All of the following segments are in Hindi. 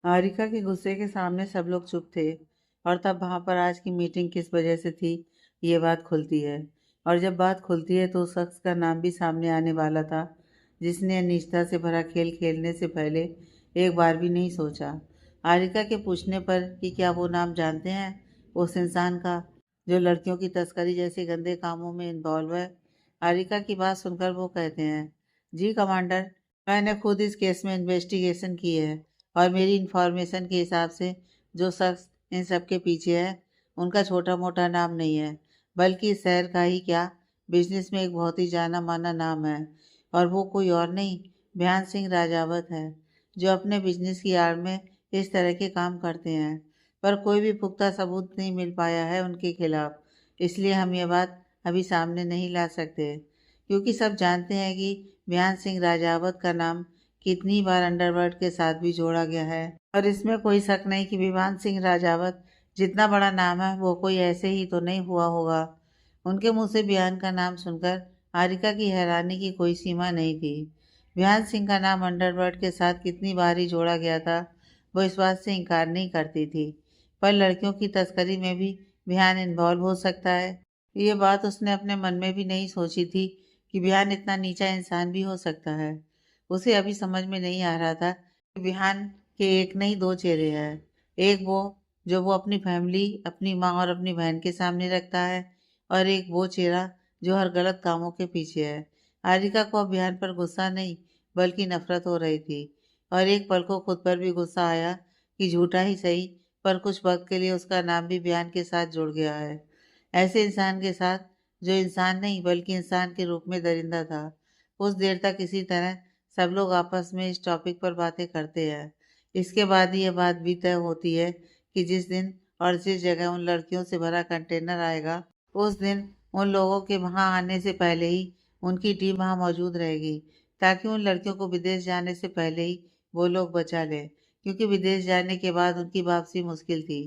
हारिका के गुस्से के सामने सब लोग चुप थे। और तब वहां पर आज की मीटिंग किस वजह से थी, ये बात खुलती है। और जब बात खुलती है तो उस शख्स का नाम भी सामने आने वाला था, जिसने अनिश्चितता से भरा खेल खेलने से पहले एक बार भी नहीं सोचा। हारिका के पूछने पर कि क्या वो नाम जानते हैं, उस इंसान का जो लड़कियों की तस्करी जैसे गंदे कामों में इन्वॉल्व है। हारिका की बात सुनकर वो कहते हैं, जी कमांडर, मैंने खुद इस केस में इन्वेस्टिगेशन की है और मेरी इंफॉर्मेशन के हिसाब से जो शख्स इन सब के पीछे है, उनका छोटा मोटा नाम नहीं है, बल्कि इस शहर का ही क्या, बिजनेस में एक बहुत ही जाना माना नाम है। और वो कोई और नहीं, बयान सिंह राजावत है, जो अपने बिजनेस की आड़ में इस तरह के काम करते हैं। पर कोई भी पुख्ता सबूत नहीं मिल पाया है उनके खिलाफ, इसलिए हम ये बात अभी सामने नहीं ला सकते। क्योंकि सब जानते हैं कि बयान सिंह राजावत का नाम कितनी बार अंडरवर्ल्ड के साथ भी जोड़ा गया है। और इसमें कोई शक नहीं कि विवान सिंह राजावत जितना बड़ा नाम है वो कोई ऐसे ही तो नहीं हुआ होगा। उनके मुंह से बयान का नाम सुनकर हारिका की हैरानी की कोई सीमा नहीं थी। बयान सिंह का नाम अंडरवर्ल्ड के साथ कितनी बार ही जोड़ा गया था, वो इस बात से इनकार नहीं करती थी। पर लड़कियों की तस्करी में भी बयान इन्वॉल्व हो सकता है, ये बात उसने अपने मन में भी नहीं सोची थी कि बयान इतना नीचा इंसान भी हो सकता है। उसे अभी समझ में नहीं आ रहा था कि बिहान के एक नहीं दो चेहरे हैं। एक वो जो वो अपनी फैमिली, अपनी माँ और अपनी बहन के सामने रखता है, और एक वो चेहरा जो हर गलत कामों के पीछे है। हारिका को अब बिहान पर गुस्सा नहीं बल्कि नफरत हो रही थी। और एक पल को खुद पर भी गुस्सा आया कि झूठा ही सही, पर कुछ वक्त के लिए उसका नाम भी बयान के साथ जुड़ गया है। ऐसे इंसान के साथ जो इंसान नहीं बल्कि इंसान के रूप में दरिंदा था। कुछ देर तक इसी तरह सब लोग आपस में इस टॉपिक पर बातें करते हैं। इसके बाद ही यह बात भी तय होती है कि जिस दिन और जिस जगह उन लड़कियों से भरा कंटेनर आएगा, उस दिन उन लोगों के वहां आने से पहले ही उनकी टीम वहां मौजूद रहेगी, ताकि उन लड़कियों को विदेश जाने से पहले ही वो लोग बचा लें, क्योंकि विदेश जाने के बाद उनकी वापसी मुश्किल थी।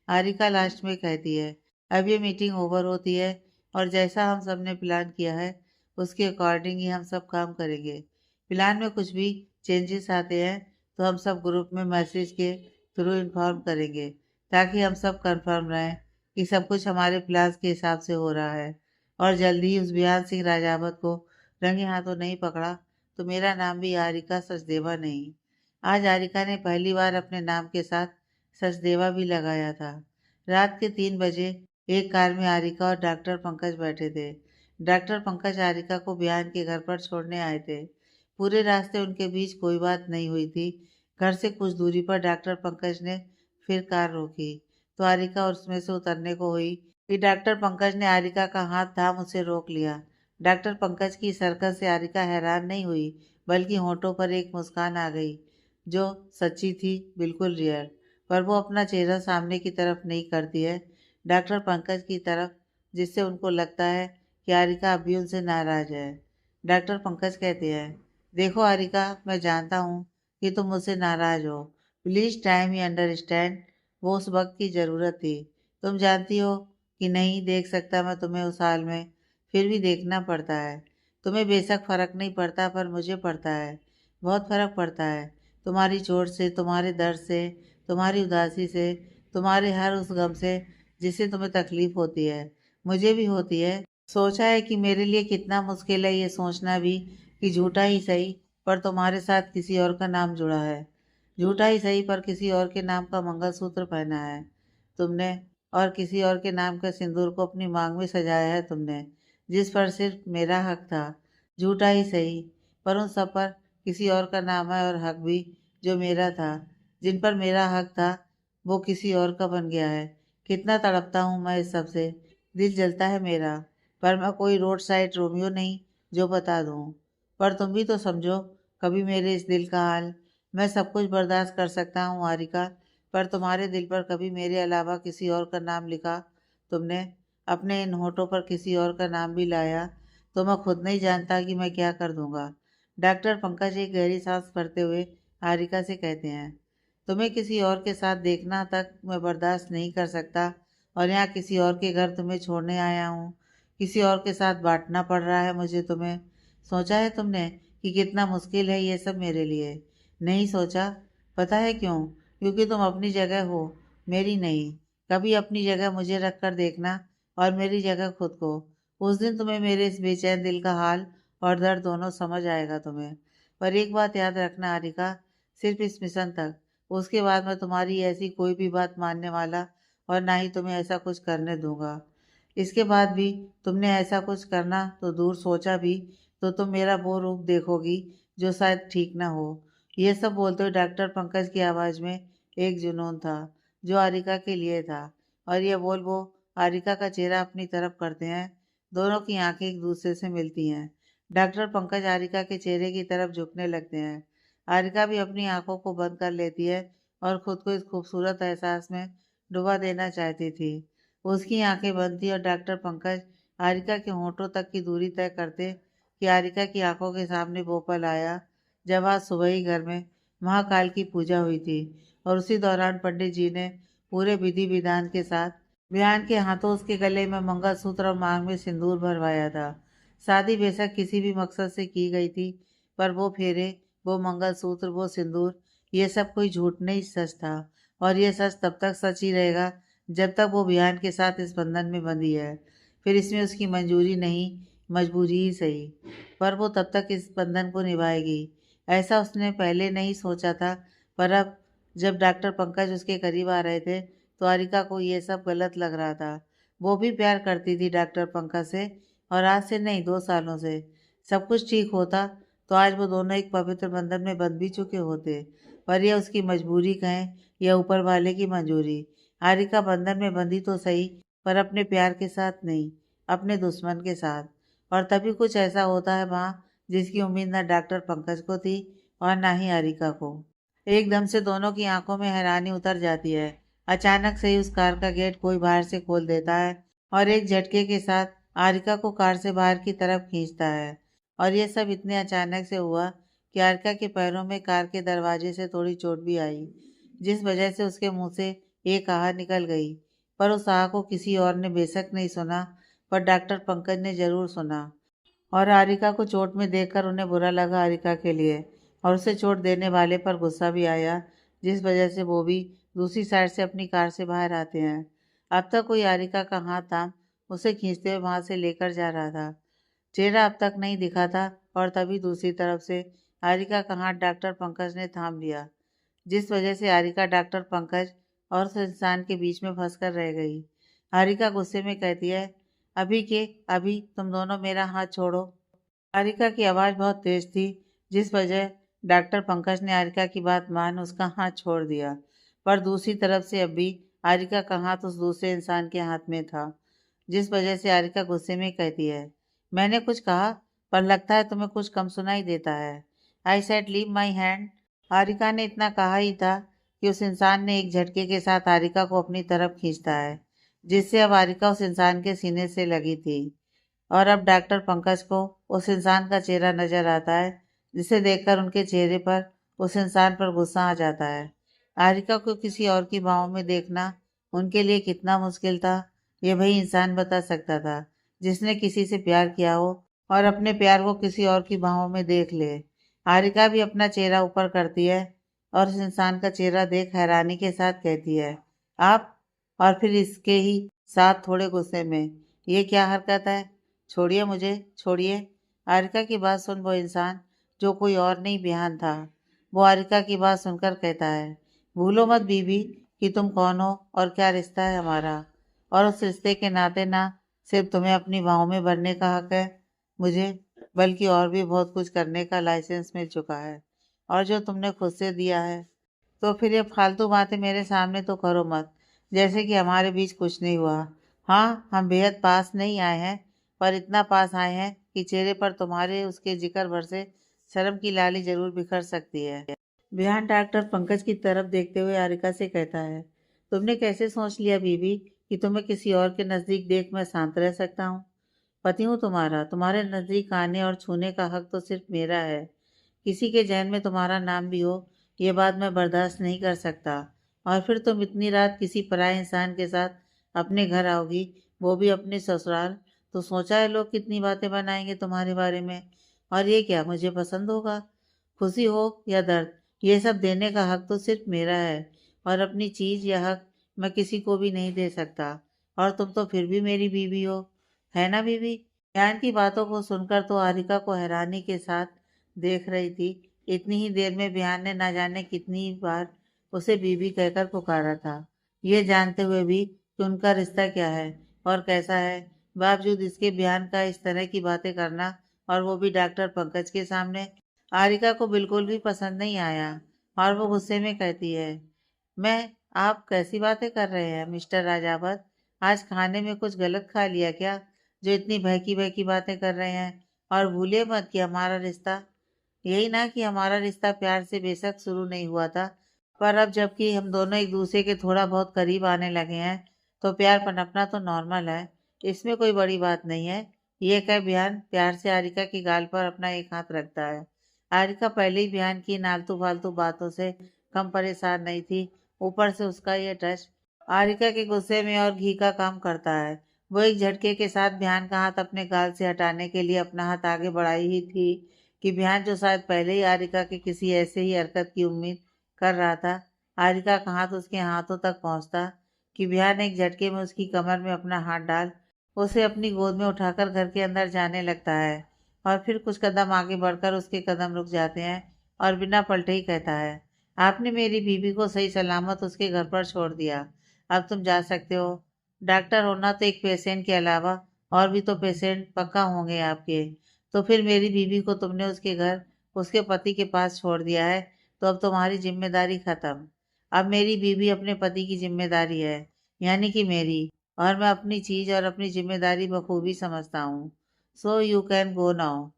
हारिका लास्ट में कहती है, अब ये मीटिंग ओवर होती है और जैसा हम सब ने प्लान किया है उसके अकॉर्डिंग ही हम सब काम करेंगे। प्लान में कुछ भी चेंजेस आते हैं तो हम सब ग्रुप में मैसेज के थ्रू इन्फॉर्म करेंगे, ताकि हम सब कंफर्म रहें कि सब कुछ हमारे प्लान के हिसाब से हो रहा है। और जल्दी ही उस बयान सिंह राजावत को रंगे हाथों नहीं पकड़ा तो मेरा नाम भी हारिका सचदेवा नहीं। आज हारिका ने पहली बार अपने नाम के साथ सचदेवा भी लगाया था। रात के 3 बजे एक कार में हारिका और डॉक्टर पंकज बैठे थे। डॉक्टर पंकज हारिका को बयान के घर पर छोड़ने आए थे। पूरे रास्ते उनके बीच कोई बात नहीं हुई थी। घर से कुछ दूरी पर डॉक्टर पंकज ने फिर कार रोकी तो हारिका उसमें से उतरने को हुई कि डॉक्टर पंकज ने हारिका का हाथ थाम उसे रोक लिया। डॉक्टर पंकज की इस हरकत से हारिका हैरान नहीं हुई, बल्कि होठों पर एक मुस्कान आ गई, जो सच्ची थी, बिल्कुल रियल। पर वो अपना चेहरा सामने की तरफ नहीं करती है, डॉक्टर पंकज की तरफ, जिससे उनको लगता है कि हारिका अभी उनसे नाराज है। डॉक्टर पंकज कहते हैं, देखो हारिका, मैं जानता हूँ कि तुम मुझसे नाराज हो। प्लीज टाइम ही अंडरस्टैंड, वो उस वक्त की ज़रूरत थी। तुम जानती हो कि नहीं देख सकता मैं तुम्हें उस हाल में, फिर भी देखना पड़ता है। तुम्हें बेशक फ़र्क नहीं पड़ता, पर मुझे पड़ता है, बहुत फ़र्क पड़ता है। तुम्हारी चोट से, तुम्हारे दर्द से, तुम्हारी उदासी से, तुम्हारे हर उस गम से जिससे तुम्हें तकलीफ होती है, मुझे भी होती है। सोचा है कि मेरे लिए कितना मुश्किल है ये सोचना भी कि झूठा ही सही, पर तुम्हारे साथ किसी और का नाम जुड़ा है। झूठा ही सही, पर किसी और के नाम का मंगलसूत्र पहना है तुमने, और किसी और के नाम का सिंदूर को अपनी मांग में सजाया है तुमने, जिस पर सिर्फ मेरा हक था। झूठा ही सही, पर उन सब पर किसी और का नाम है, और हक भी जो मेरा था, जिन पर मेरा हक था, वो किसी और का बन गया है। कितना तड़पता हूँ मैं इस सब से, दिल जलता है मेरा। पर मैं कोई रोड साइड रोमियो नहीं जो बता दूँ। पर तुम भी तो समझो कभी मेरे इस दिल का हाल। मैं सब कुछ बर्दाश्त कर सकता हूँ हारिका, पर तुम्हारे दिल पर कभी मेरे अलावा किसी और का नाम लिखा तुमने, अपने इन होठों पर किसी और का नाम भी लाया, तो मैं खुद नहीं जानता कि मैं क्या कर दूंगा। डॉक्टर पंकज एक गहरी सांस भरते हुए हारिका से कहते हैं, तुम्हें किसी और के साथ देखना तक मैं बर्दाश्त नहीं कर सकता, और यहाँ किसी और के घर तुम्हें छोड़ने आया हूँ। किसी और के साथ बांटना पड़ रहा है मुझे तुम्हें। सोचा है तुमने कि कितना मुश्किल है ये सब मेरे लिए? नहीं सोचा। पता है क्यों? क्योंकि तुम अपनी जगह हो, मेरी नहीं। कभी अपनी जगह मुझे रख कर देखना और मेरी जगह खुद को। उस दिन तुम्हें मेरे इस बेचैन दिल का हाल और दर्द दोनों समझ आएगा तुम्हें। पर एक बात याद रखना हारिका, सिर्फ इस मिशन तक। उसके बाद मैं तुम्हारी ऐसी कोई भी बात मानने वाला और ना ही तुम्हें ऐसा कुछ करने दूंगा। इसके बाद भी तुमने ऐसा कुछ करना तो दूर सोचा भी तो तुम मेरा वो रूप देखोगी जो शायद ठीक ना हो। ये सब बोलते हुए डॉक्टर पंकज की आवाज़ में एक जुनून था जो आरिका के लिए था। और ये बोल वो आरिका का चेहरा अपनी तरफ करते हैं। दोनों की आंखें एक दूसरे से मिलती हैं। डॉक्टर पंकज आरिका के चेहरे की तरफ झुकने लगते हैं। आरिका भी अपनी आंखों को बंद कर लेती है और खुद को इस खूबसूरत एहसास में डुबा देना चाहती थी। उसकी आंखें बंद थी और डॉक्टर पंकज आरिका के होंठों तक की दूरी तय करते कि आरिका की आंखों के सामने वो पल आया जब आज सुबह ही घर में महाकाल की पूजा हुई थी और उसी दौरान पंडित जी ने पूरे विधि विधान के साथ बिहान के हाथों उसके गले में मंगलसूत्र और मांग में सिंदूर भरवाया था। शादी बेशक किसी भी मकसद से की गई थी, पर वो फेरे, वो मंगलसूत्र, वो सिंदूर, ये सब कोई झूठ नहीं सच था। और ये सच तब तक सच ही रहेगा जब तक वो बिहान के साथ इस बंधन में बंधी है। फिर इसमें उसकी मंजूरी नहीं, मजबूरी ही सही, पर वो तब तक इस बंधन को निभाएगी। ऐसा उसने पहले नहीं सोचा था, पर अब जब डॉक्टर पंकज उसके करीब आ रहे थे तो आरिका को ये सब गलत लग रहा था। वो भी प्यार करती थी डॉक्टर पंकज से, और आज से नहीं 2 सालों से। सब कुछ ठीक होता तो आज वो दोनों एक पवित्र बंधन में बंध भी चुके होते, पर यह उसकी मजबूरी कहें या ऊपर वाले की मंजूरी। आरिका बंधन में बंधी तो सही, पर अपने प्यार के साथ नहीं, अपने दुश्मन के साथ। और तभी कुछ ऐसा होता है वहाँ जिसकी उम्मीद न डॉक्टर पंकज को थी और ना ही आरिका को। एकदम से दोनों की आंखों में हैरानी उतर जाती है। अचानक से ही उस कार का गेट कोई बाहर से खोल देता है और एक झटके के साथ आरिका को कार से बाहर की तरफ खींचता है। और यह सब इतने अचानक से हुआ कि आरिका के पैरों में कार के दरवाजे से थोड़ी चोट भी आई, जिस वजह से उसके मुंह से एक आह निकल गई। पर उस आह को किसी और ने बेशक नहीं सुना, पर डॉक्टर पंकज ने जरूर सुना। और आरिका को चोट में देखकर उन्हें बुरा लगा आरिका के लिए, और उसे चोट देने वाले पर गुस्सा भी आया, जिस वजह से वो भी दूसरी साइड से अपनी कार से बाहर आते हैं। अब तक कोई आरिका का हाथ थाम उसे खींचते हुए वहां से लेकर जा रहा था। चेहरा अब तक नहीं दिखा था, और तभी दूसरी तरफ से आरिका का हाथ डॉक्टर पंकज ने थाम लिया, जिस वजह से आरिका डॉक्टर पंकज और उस इंसान के बीच में फंसकर रह गई। आरिका गुस्से में कहती है, अभी के अभी तुम दोनों मेरा हाथ छोड़ो। आरिका की आवाज़ बहुत तेज थी, जिस वजह डॉक्टर पंकज ने आरिका की बात मान उसका हाथ छोड़ दिया। पर दूसरी तरफ से अब भी आरिका का हाथ उस दूसरे इंसान के हाथ में था, जिस वजह से आरिका गुस्से में कहती है, मैंने कुछ कहा, पर लगता है तुम्हें कुछ कम सुनाई देता है। I said leave my hand. Arika ने इतना कहा ही था कि उस इंसान ने एक झटके के साथ आरिका को अपनी तरफ खींचता है, जिससे अब आरिका उस इंसान के सीने से लगी थी। और अब डॉक्टर पंकज को उस इंसान का चेहरा नजर आता है, जिसे देखकर उनके चेहरे पर उस इंसान पर गुस्सा आ जाता है। आरिका को किसी और की बाहों में देखना उनके लिए कितना मुश्किल था, ये वही इंसान बता सकता था जिसने किसी से प्यार किया हो और अपने प्यार को किसी और की बाहों में देख ले। आरिका भी अपना चेहरा ऊपर करती है और उस इंसान का चेहरा देख हैरानी के साथ कहती है, आप? और फिर इसके ही साथ थोड़े गुस्से में, ये क्या हरकत है? छोड़िए मुझे, छोड़िए। आरिका की बात सुन वो इंसान, जो कोई और नहीं बिहान था, वो आरिका की बात सुनकर कहता है, भूलो मत बीबी कि तुम कौन हो और क्या रिश्ता है हमारा। और उस रिश्ते के नाते ना सिर्फ तुम्हें अपनी बाहों में भरने का हक है मुझे, बल्कि और भी बहुत कुछ करने का लाइसेंस मिल चुका है, और जो तुमने खुद से दिया है। तो फिर ये फालतू बातें मेरे सामने तो करो मत, जैसे कि हमारे बीच कुछ नहीं हुआ। हाँ, हम बेहद पास नहीं आए हैं, पर इतना पास आए हैं कि चेहरे पर तुम्हारे उसके जिक्र भर से शर्म की लाली जरूर बिखर सकती है। बिहान डॉक्टर पंकज की तरफ देखते हुए आरिका से कहता है, तुमने कैसे सोच लिया बीबी कि तुम्हें किसी और के नज़दीक देख मैं शांत रह सकता हूँ? पति हूँ तुम्हारा, तुम्हारे नज़दीक आने और छूने का हक तो सिर्फ मेरा है। किसी के जहन में तुम्हारा नाम भी हो, ये बात मैं बर्दाश्त नहीं कर सकता। और फिर तुम इतनी रात किसी पराये इंसान के साथ अपने घर आओगी, वो भी अपने ससुराल। तो सोचा है लोग कितनी बातें बनाएंगे तुम्हारे बारे में, और ये क्या मुझे पसंद होगा? खुशी हो या दर्द, ये सब देने का हक तो सिर्फ मेरा है। और अपनी चीज़ या हक मैं किसी को भी नहीं दे सकता। और तुम तो फिर भी मेरी बीवी हो, है ना बीवी? ध्यान की बातों को सुनकर तो हारिका को हैरानी के साथ देख रही थी। इतनी ही देर में बिहान ने न जाने कितनी बार उसे बीवी कहकर पुकारा था, ये जानते हुए भी कि उनका रिश्ता क्या है और कैसा है। बावजूद इसके बिहान का इस तरह की बातें करना, और वो भी डॉक्टर पंकज के सामने, हारिका को बिल्कुल भी पसंद नहीं आया। और वो गुस्से में कहती है, मैं आप कैसी बातें कर रहे हैं मिस्टर राजावत? आज खाने में कुछ गलत खा लिया क्या, जो इतनी बहकी बहकी बातें कर रहे हैं? और भूलिए मत कि हमारा रिश्ता, यही ना कि हमारा रिश्ता प्यार से बेशक शुरू नहीं हुआ था, पर अब जबकि हम दोनों एक दूसरे के थोड़ा बहुत करीब आने लगे हैं, तो प्यार पनपना तो नॉर्मल है, इसमें कोई बड़ी बात नहीं है। ये कह बिहान प्यार से हारिका की गाल पर अपना एक हाथ रखता है। हारिका पहले ही बिहान की इन आलतू फालतू बातों से कम परेशान नहीं थी, ऊपर से उसका ये टच हारिका के गुस्से में और घी का काम करता है। वो एक झटके के साथ बिहान का हाथ अपने गाल से हटाने के लिए अपना हाथ आगे बढ़ाई ही थी कि बिहान, जो शायद पहले ही हारिका के किसी ऐसे ही हरकत की उम्मीद कर रहा था, हारिका का हाथ उसके हाथों तक पहुंचता कि बिहान एक झटके में उसकी कमर में अपना हाथ डाल उसे अपनी गोद में उठाकर घर के अंदर जाने लगता है। और फिर कुछ कदम आगे बढ़कर उसके कदम रुक जाते हैं और बिना पलटे ही कहता है, आपने मेरी बीवी को सही सलामत उसके घर पर छोड़ दिया, अब तुम जा सकते हो। डॉक्टर होना तो एक पेशेंट के अलावा और भी तो पेशेंट पक्का होंगे आपके। तो फिर मेरी बीवी को तुमने उसके घर उसके पति के पास छोड़ दिया है, तो अब तुम्हारी जिम्मेदारी खत्म। अब मेरी बीवी अपने पति की जिम्मेदारी है, यानी कि मेरी, और मैं अपनी चीज और अपनी जिम्मेदारी बखूबी समझता हूँ। So you can go now,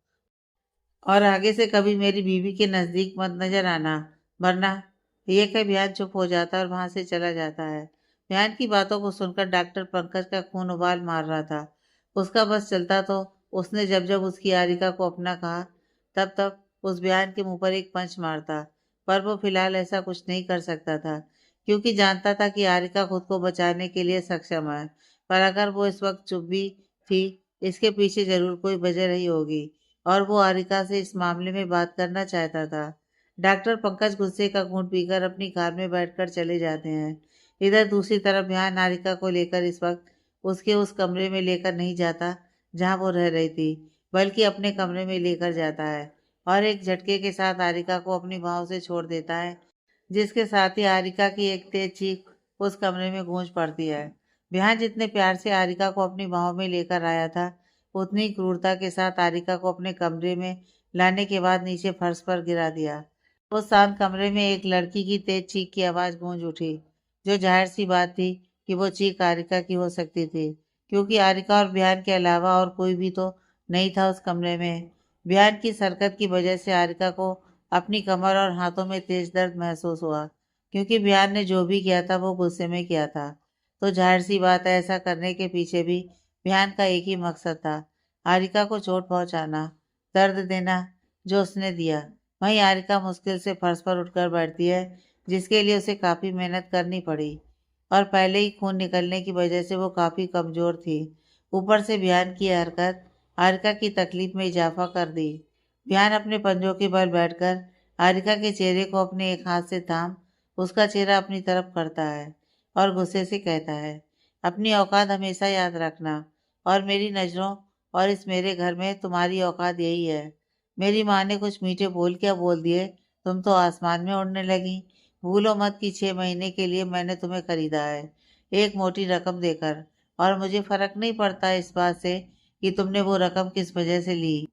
और आगे से कभी मेरी बीवी के नजदीक मत नजर आना, वरना। ये कह बिहान चुप हो जाता है और वहां से चला जाता है। बिहान की बातों को सुनकर डॉक्टर पंकज का खून उबाल मार रहा था। उसका बस चलता तो उसने जब जब उसकी हारिका को अपना कहा, तब तब उस बिहान के मुंह पर एक पंच मारता। पर वो फिलहाल ऐसा कुछ नहीं कर सकता था, क्योंकि जानता था कि हारिका खुद को बचाने के लिए सक्षम है। पर अगर वो इस वक्त चुप भी थी, इसके पीछे जरूर कोई वजह रही होगी, और वो हारिका से इस मामले में बात करना चाहता था। डॉक्टर पंकज गुस्से का घूंट पीकर अपनी कार में बैठकर चले जाते हैं। इधर दूसरी तरफ ध्यान हारिका को लेकर इस वक्त उसके उस कमरे में लेकर नहीं जाता जहां वो रह रही थी, बल्कि अपने कमरे में लेकर जाता है और एक झटके के साथ हारिका को अपनी बाहों से छोड़ देता है, जिसके साथ ही हारिका की एक तेज चीख उस कमरे में गूंज पड़ती है। बिहान जितने प्यार से हारिका को अपनी बाहों में लेकर आया था, उतनी क्रूरता के साथ हारिका को अपने कमरे में लाने के बाद नीचे फर्श पर गिरा दिया। उस शांत कमरे में एक लड़की की तेज चीख की आवाज गूंज उठी, जो जाहिर सी बात थी कि वो चीख हारिका की हो सकती थी, क्योंकि हारिका और बिहान के अलावा और कोई भी तो नहीं था उस कमरे में। बिहान की हरकत की वजह से हारिका को अपनी कमर और हाथों में तेज दर्द महसूस हुआ, क्योंकि बिहान ने जो भी किया था वो गुस्से में किया था। तो जाहिर सी बात है, ऐसा करने के पीछे भी बिहान का एक ही मकसद था, हारिका को चोट पहुंचाना, दर्द देना, जो उसने दिया। वहीं हारिका मुश्किल से फर्श पर उठकर बैठती है, जिसके लिए उसे काफ़ी मेहनत करनी पड़ी, और पहले ही खून निकलने की वजह से वो काफ़ी कमज़ोर थी। ऊपर से बिहान की हरकत हारिका की तकलीफ में इजाफा कर दी। बिहान अपने पंजों के बल बैठकर हारिका के चेहरे को अपने एक हाथ से थाम उसका चेहरा अपनी तरफ करता है और गुस्से से कहता है, अपनी औकात हमेशा याद रखना, और मेरी नज़रों और इस मेरे घर में तुम्हारी औकात यही है। मेरी माँ ने कुछ मीठे बोल क्या बोल दिए, तुम तो आसमान में उड़ने लगी। भूलो मत कि 6 महीने के लिए मैंने तुम्हें खरीदा है, एक मोटी रकम देकर, और मुझे फर्क नहीं पड़ता इस बात से कि तुमने वो रकम किस वजह से ली।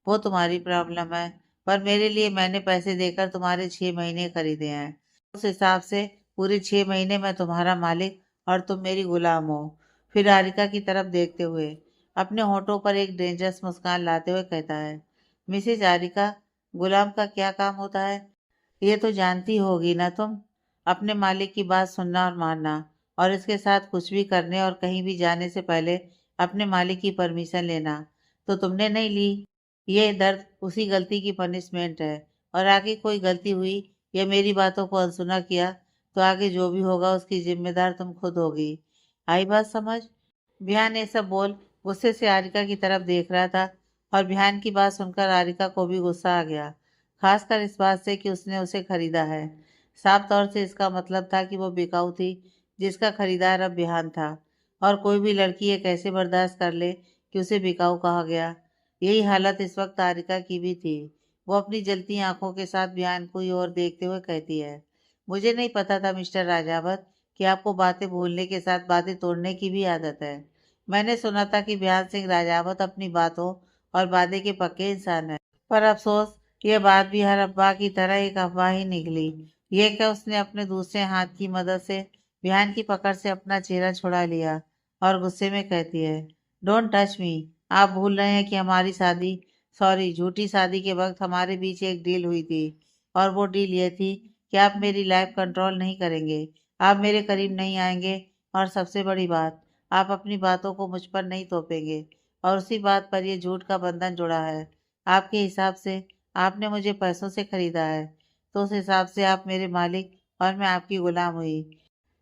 वो तुम्हारी प्रॉब्लम है, पर मेरे लिए मैंने पैसे देकर तुम्हारे 6 महीने खरीदे हैं। उस हिसाब से पूरे 6 महीने मैं तुम्हारा मालिक और तुम मेरी गुलाम हो। फिर हारिका की तरफ देखते हुए अपने होठों पर एक डेंजरस मुस्कान लाते हुए कहता है, मिसेज हारिका, गुलाम का क्या काम होता है, ये तो जानती होगी ना तुम। अपने मालिक की बात सुनना और मानना, और इसके साथ कुछ भी करने और कहीं भी जाने से पहले अपने मालिक की परमिशन लेना। तो तुमने नहीं ली। ये दर्द उसी गलती की पनिशमेंट है, और आगे कोई गलती हुई या मेरी बातों को अनसुना किया, तो आगे जो भी होगा उसकी जिम्मेदार तुम खुद होगी। आई बात समझ? बिहान ये सब बोल गुस्से से हारिका की तरफ देख रहा था, और बिहान की बात सुनकर हारिका को भी गुस्सा आ गया, खासकर इस बात से कि उसने उसे खरीदा है। साफ तौर से इसका मतलब था कि वो बिकाऊ थी, जिसका खरीदार अब बिहान था। और कोई भी लड़की ये कैसे बर्दाश्त कर ले कि उसे बिकाऊ कहा गया। यही हालत इस वक्त तारिका की भी थी। वो अपनी जलती आंखों के साथ बिहान को ही ओर देखते हुए कहती है, मुझे नहीं पता था मिस्टर राजावत कि आपको बातें भूलने के साथ बातें तोड़ने की भी आदत है। मैंने सुना था कि बिहान सिंह राजावत अपनी बातों और वादे के पक्के इंसान है। पर अफसोस, ये बात भी हर अफवाह की तरह एक अफवाह ही निकली। ये क्या उसने अपने दूसरे हाथ की मदद से बिहान की पकड़ से अपना चेहरा छुड़ा लिया और गुस्से में कहती है, डोंट टच मी। आप भूल रहे हैं कि हमारी शादी, सॉरी झूठी शादी के वक्त हमारे बीच एक डील हुई थी। और वो डील ये थी कि आप मेरी लाइफ कंट्रोल नहीं करेंगे, आप मेरे करीब नहीं आएंगे, और सबसे बड़ी बात, आप अपनी बातों को मुझ पर नहीं थोपेंगे। और उसी बात पर यह झूठ का बंधन जुड़ा है। आपके हिसाब से आपने मुझे पैसों से खरीदा है, तो उस हिसाब से आप मेरे मालिक और मैं आपकी गुलाम हुई।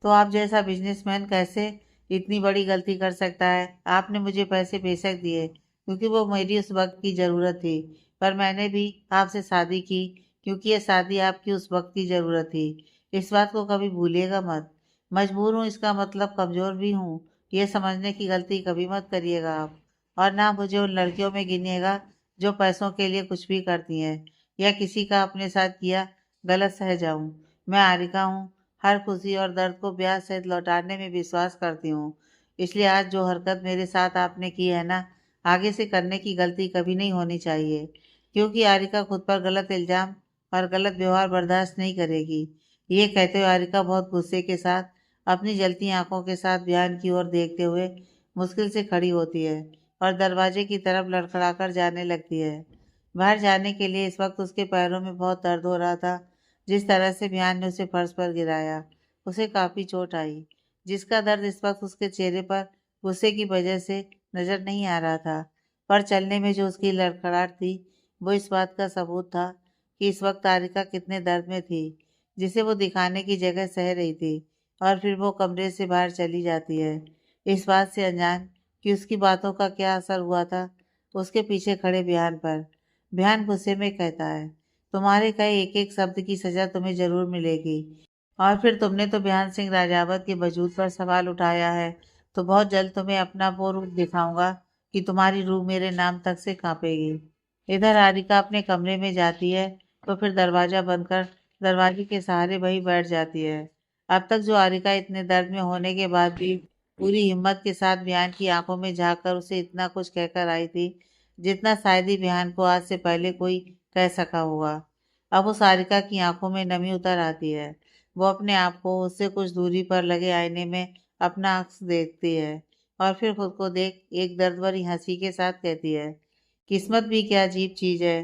तो आप जैसा बिजनेसमैन कैसे इतनी बड़ी गलती कर सकता है। आपने मुझे पैसे बेशक दिए क्योंकि वो मेरी उस वक्त की ज़रूरत थी, पर मैंने भी आपसे शादी की क्योंकि ये शादी आपकी उस वक्त की ज़रूरत थी। इस बात को कभी भूलिएगा मत। मजबूर हूँ इसका मतलब कमज़ोर भी हूँ, ये समझने की गलती कभी मत करिएगा आप। और ना मुझे उन लड़कियों में गिनिएगा जो पैसों के लिए कुछ भी करती हैं या किसी का अपने साथ किया गलत सह जाऊं। मैं आरिका हूँ, हर खुशी और दर्द को ब्याज सहित लौटाने में विश्वास करती हूँ। इसलिए आज जो हरकत मेरे साथ आपने की है ना, आगे से करने की गलती कभी नहीं होनी चाहिए, क्योंकि आरिका खुद पर गलत इल्जाम और गलत व्यवहार बर्दाश्त नहीं करेगी। ये कहते हुए आरिका बहुत गुस्से के साथ अपनी जलती आंखों के साथ बयान की ओर देखते हुए मुश्किल से खड़ी होती है और दरवाजे की तरफ लड़खड़ाकर जाने लगती है। बाहर जाने के लिए इस वक्त उसके पैरों में बहुत दर्द हो रहा था। जिस तरह से बिहान ने उसे फर्श पर गिराया, उसे काफी चोट आई, जिसका दर्द इस वक्त उसके चेहरे पर गुस्से की वजह से नजर नहीं आ रहा था। पर चलने में जो उसकी लड़खड़ाहट थी, वो इस बात का सबूत था कि इस वक्त तारिका कितने दर्द में थी, जिसे वो दिखाने की जगह सह रही थी। और फिर वो कमरे से बाहर चली जाती है, इस बात से अनजान कि उसकी बातों का क्या असर हुआ था उसके पीछे खड़े बिहान पर। बिहान गुस्से में कहता है, तुम्हारे कहे एक एक शब्द की सजा तुम्हें जरूर मिलेगी। और फिर तुमने तो बिहान सिंह राजावत के वजूद पर सवाल उठाया है, तो बहुत जल्द तुम्हें अपना वो रूप दिखाऊंगा कि तुम्हारी रूह मेरे नाम तक से कांपेगी। इधर हारिका अपने कमरे में जाती है तो फिर दरवाजा बंद कर दरवाजे के सहारे वही बैठ जाती है। अब तक जो हारिका इतने दर्द में होने के बाद भी पूरी हिम्मत के साथ बिहान की आंखों में झांक कर उसे इतना कुछ कहकर आई थी, जितना शायद ही बिहान को आज से पहले कोई कह सका होगा। अब उस हारिका की आंखों में नमी उतर आती है। वो अपने आप को उससे कुछ दूरी पर लगे आईने में अपना अक्स देखती है और फिर खुद को देख एक दर्द भरी हंसी के साथ कहती है, किस्मत भी क्या अजीब चीज है।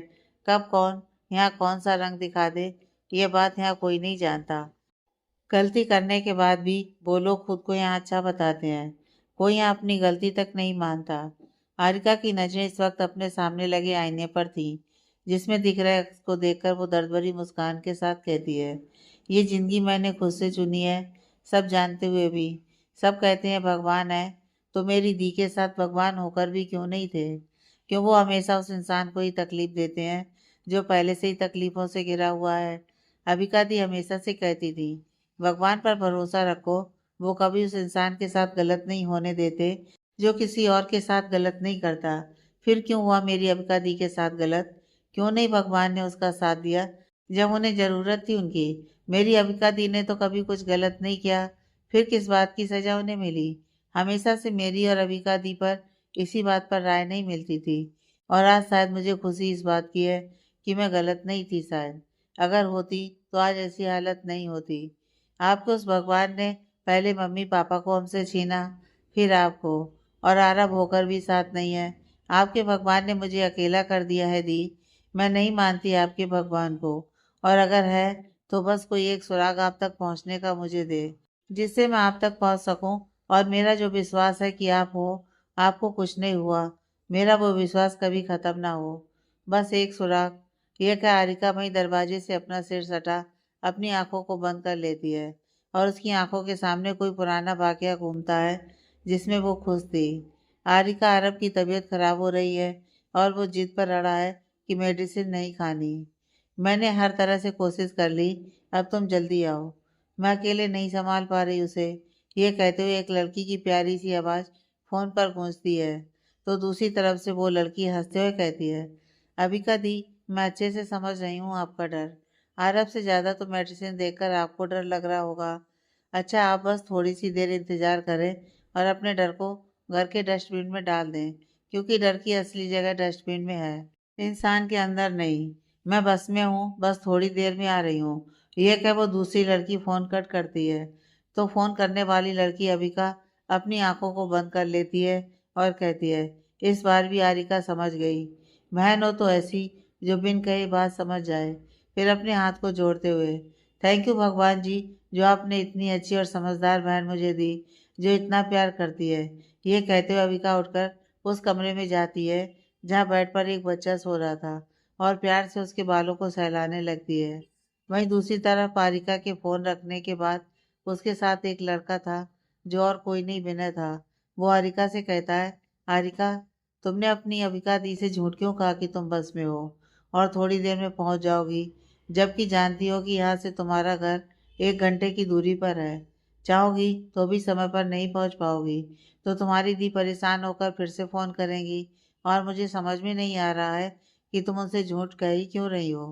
कब कौन यहाँ कौन सा रंग दिखा दे, ये बात यहाँ कोई नहीं जानता। गलती करने के बाद भी वो लोग खुद को यहाँ अच्छा बताते हैं। कोई यहाँ अपनी गलती तक नहीं मानता। हारिका की नजरें इस वक्त अपने सामने लगे आईने पर थी, जिसमें दिख रहे अक्स को देखकर वो दर्द भरी मुस्कान के साथ कहती है, ये जिंदगी मैंने खुद से चुनी है, सब जानते हुए भी। सब कहते हैं भगवान है, तो मेरी दी के साथ भगवान होकर भी क्यों नहीं थे। क्यों वो हमेशा उस इंसान को ही तकलीफ देते हैं जो पहले से ही तकलीफों से घिरा हुआ है। अबिका दी हमेशा से कहती थी, भगवान पर भरोसा रखो, वो कभी उस इंसान के साथ गलत नहीं होने देते जो किसी और के साथ गलत नहीं करता। फिर क्यों हुआ मेरी अबिका दी के साथ गलत। क्यों नहीं भगवान ने उसका साथ दिया जब उन्हें जरूरत थी उनकी। मेरी अबिका दी ने तो कभी कुछ गलत नहीं किया, फिर किस बात की सजा उन्हें मिली। हमेशा से मेरी और अबिका दी पर इसी बात पर राय नहीं मिलती थी। और आज शायद मुझे खुशी इस बात की है कि मैं गलत नहीं थी। शायद अगर होती तो आज ऐसी हालत नहीं होती। आपको उस भगवान ने पहले मम्मी पापा को हमसे छीना, फिर आपको, और आरब होकर भी साथ नहीं है। आपके भगवान ने मुझे अकेला कर दिया है दी। मैं नहीं मानती आपके भगवान को, और अगर है तो बस कोई एक सुराग आप तक पहुंचने का मुझे दे, जिससे मैं आप तक पहुंच सकूं। और मेरा जो विश्वास है कि आप हो, आपको कुछ नहीं हुआ, मेरा वो विश्वास कभी खत्म ना हो। बस एक सुराग। यह कह हारिका वहीं दरवाजे से अपना सिर सटा अपनी आंखों को बंद कर लेती है और उसकी आंखों के सामने कोई पुराना वाकया घूमता है जिसमें वो खुश थी। हारिका अरब की तबीयत खराब हो रही है और वो जिद पर अड़ा है कि मेडिसिन नहीं खानी। मैंने हर तरह से कोशिश कर ली, अब तुम जल्दी आओ, मैं अकेले नहीं संभाल पा रही उसे। ये कहते हुए एक लड़की की प्यारी सी आवाज़ फ़ोन पर गूंजती है, तो दूसरी तरफ से वो लड़की हंसते हुए कहती है, अबिका दी, मैं अच्छे से समझ रही हूँ आपका डर। आरब से ज़्यादा तो मेडिसिन देखकर आपको डर लग रहा होगा। अच्छा, आप बस थोड़ी सी देर इंतज़ार करें और अपने डर को घर के डस्टबिन में डाल दें, क्योंकि डर की असली जगह डस्टबिन में है, इंसान के अंदर नहीं। मैं बस में हूँ, बस थोड़ी देर में आ रही हूँ। यह कह वो दूसरी लड़की फ़ोन कट करती है, तो फ़ोन करने वाली लड़की अबिका अपनी आंखों को बंद कर लेती है और कहती है, इस बार भी आरिका समझ गई। बहन हो तो ऐसी जो बिन कहे बात समझ जाए। फिर अपने हाथ को जोड़ते हुए, थैंक यू भगवान जी, जो आपने इतनी अच्छी और समझदार बहन मुझे दी, जो इतना प्यार करती है। ये कहते हुए अबिका उठकर उस कमरे में जाती है जहाँ बेड पर एक बच्चा सो रहा था और प्यार से उसके बालों को सहलाने लगती है। वहीं दूसरी तरफ आरिका के फ़ोन रखने के बाद उसके साथ एक लड़का था, जो और कोई नहीं विनय था। वो आरिका से कहता है, आरिका, तुमने अपनी अबिका दी से झूठ क्यों कहा कि तुम बस में हो और थोड़ी देर में पहुंच जाओगी, जबकि जानती हो कि यहाँ से तुम्हारा घर 1 घंटे की दूरी पर है। चाहोगी तो भी समय पर नहीं पहुंच पाओगी, तो तुम्हारी दी परेशान होकर फिर से फ़ोन करेंगी और मुझे समझ में नहीं आ रहा है कि तुम उनसे झूठ कह ही क्यों रही हो।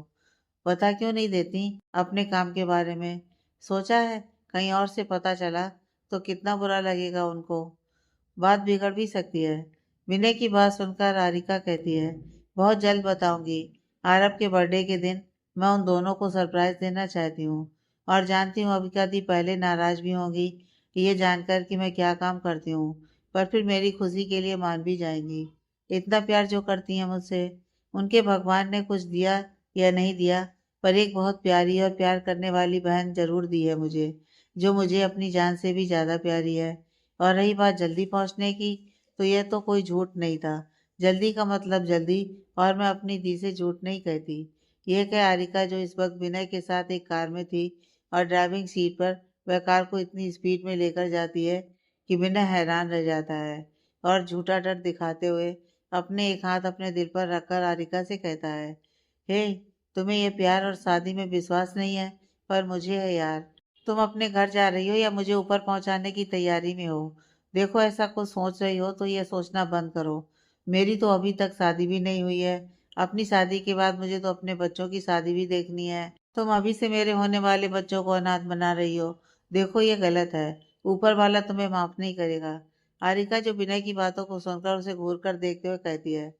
बता क्यों नहीं देती अपने काम के बारे में? सोचा है कहीं और से पता चला तो कितना बुरा लगेगा उनको। बात बिगड़ भी सकती है। विनय की बात सुनकर आरिका कहती है, बहुत जल्द बताऊंगी। आरब के बर्थडे के दिन मैं उन दोनों को सरप्राइज देना चाहती हूँ और जानती हूँ अबिका दी पहले नाराज भी होंगी ये जानकर कि मैं क्या काम करती हूँ, पर फिर मेरी खुशी के लिए मान भी जाएंगी। इतना प्यार जो करती हैं मुझसे, उनके भगवान ने कुछ दिया या नहीं दिया, पर एक बहुत प्यारी और प्यार करने वाली बहन जरूर दी है मुझे, जो मुझे अपनी जान से भी ज़्यादा प्यारी है। और रही बात जल्दी पहुंचने की, तो यह तो कोई झूठ नहीं था। जल्दी का मतलब जल्दी, और मैं अपनी दी से झूठ नहीं कहती। यह कह आरिका, जो इस वक्त विनय के साथ एक कार में थी और ड्राइविंग सीट पर वह कार को इतनी स्पीड में लेकर जाती है कि विनय हैरान रह जाता है और झूठा डर दिखाते हुए अपने एक हाथ अपने दिल पर रखकर आरिका से कहता है, हे, तुम्हें ये प्यार और शादी में विश्वास नहीं है, पर मुझे है यार। तुम अपने घर जा रही हो या मुझे ऊपर पहुंचाने की तैयारी में हो? देखो, ऐसा कुछ सोच रही हो तो ये सोचना बंद करो। मेरी तो अभी तक शादी भी नहीं हुई है। अपनी शादी के बाद मुझे तो अपने बच्चों की शादी भी देखनी है। तुम अभी से मेरे होने वाले बच्चों को अनाथ बना रही हो। देखो, ये गलत है। ऊपर वाला तुम्हें माफ नहीं करेगा। आरिका, जो विनय की बातों को सुनकर उसे घूर कर देखते हुए कहती है,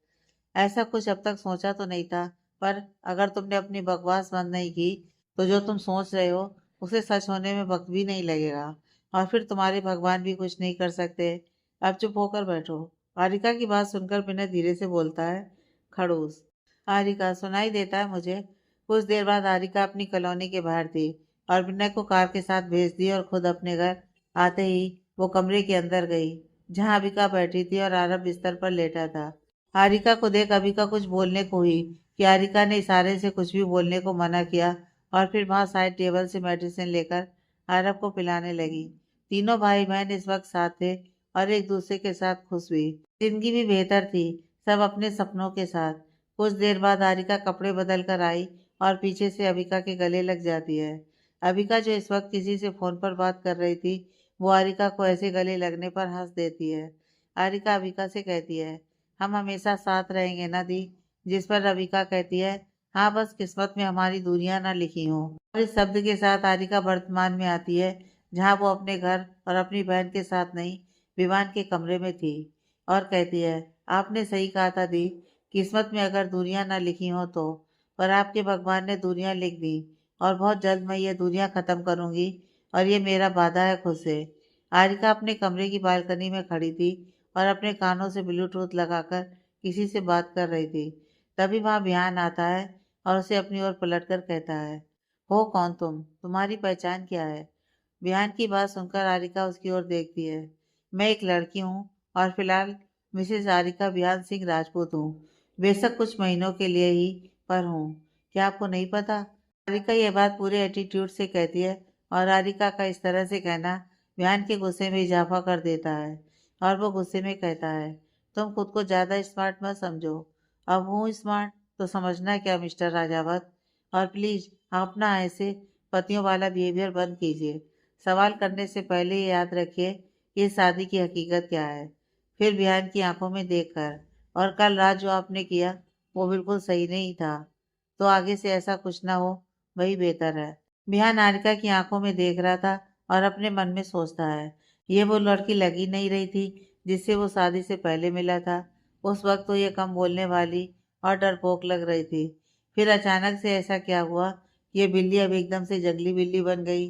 ऐसा कुछ अब तक सोचा तो नहीं था, पर अगर तुमने अपनी बकवास बंद नहीं की, तो जो तुम सोच रहे हो उसे सच होने में वक्त भी नहीं लगेगा, और फिर तुम्हारे भगवान भी कुछ नहीं कर सकते। अब चुप होकर बैठो। आरिका की बात सुनकर विनय धीरे से बोलता है, खड़ूस। आरिका, सुनाई देता है मुझे। कुछ देर बाद आरिका अपनी कॉलोनी के बाहर थी और विनय को कार के साथ भेज दी और खुद अपने घर आते ही वो कमरे के अंदर गई, जहाँ अबिका बैठी थी और आरब बिस्तर पर लेटा था। हारिका को देख अबिका कुछ बोलने को हुई कि हारिका ने इशारे से कुछ भी बोलने को मना किया और फिर वहां साइड टेबल से मेडिसिन लेकर आरब को पिलाने लगी। तीनों भाई बहन इस वक्त साथ थे और एक दूसरे के साथ खुश हुई। जिंदगी भी बेहतर थी, सब अपने सपनों के साथ। कुछ देर बाद हारिका कपड़े बदल कर आई और पीछे से अबिका के गले लग जाती है। अबिका, जो इस वक्त किसी से फोन पर बात कर रही थी, वो हारिका को ऐसे गले लगने पर हंस देती है। हारिका अबिका से कहती है, हम हमेशा साथ रहेंगे ना दी? जिस पर रविका कहती है, हाँ, बस किस्मत में हमारी दूरियां ना लिखी हों। और इस शब्द के साथ हारिका वर्तमान में आती है, जहाँ वो अपने घर और अपनी बहन के साथ नहीं, विवान के कमरे में थी, और कहती है, आपने सही कहा था दी, किस्मत में अगर दूरियां ना लिखी हों तो, पर आपके भगवान ने दूरियां लिख दी, और बहुत जल्द मैं ये दूरियां खत्म करूंगी, और ये मेरा वादा है खुद से। हारिका अपने कमरे की बालकनी में खड़ी थी और अपने कानों से ब्लूटूथ लगाकर किसी से बात कर रही थी। तभी वहां बिहान आता है और उसे अपनी ओर पलटकर कहता है, हो कौन तुम? तुम्हारी पहचान क्या है? बिहान की बात सुनकर आरिका उसकी ओर देखती है। मैं एक लड़की हूँ और फिलहाल मिसेज आरिका बिहान सिंह राजपूत हूँ। बेशक कुछ महीनों के लिए ही, पर हूँ। क्या आपको नहीं पता? आरिका यह बात पूरे एटीट्यूड से कहती है और आरिका का इस तरह से कहना बिहान के गुस्से में इजाफा कर देता है और वो गुस्से में कहता है, तुम खुद को ज़्यादा स्मार्ट मत समझो। अब हूँ स्मार्ट तो समझना क्या मिस्टर राजावत, और प्लीज़ आप ना ऐसे पतियों वाला बिहेवियर बंद कीजिए। सवाल करने से पहले ये याद रखिए कि शादी की हकीकत क्या है। फिर बिहान की आंखों में देखकर, और कल रात जो आपने किया वो बिल्कुल सही नहीं था, तो आगे से ऐसा कुछ ना हो, वही बेहतर है। बिहान हारिका की आंखों में देख रहा था और अपने मन में सोचता है, ये वो लड़की लगी नहीं रही थी जिससे वो शादी से पहले मिला था। उस वक्त तो ये कम बोलने वाली और डरपोक लग रही थी। फिर अचानक से ऐसा क्या हुआ, ये बिल्ली अब एकदम से जंगली बिल्ली बन गई।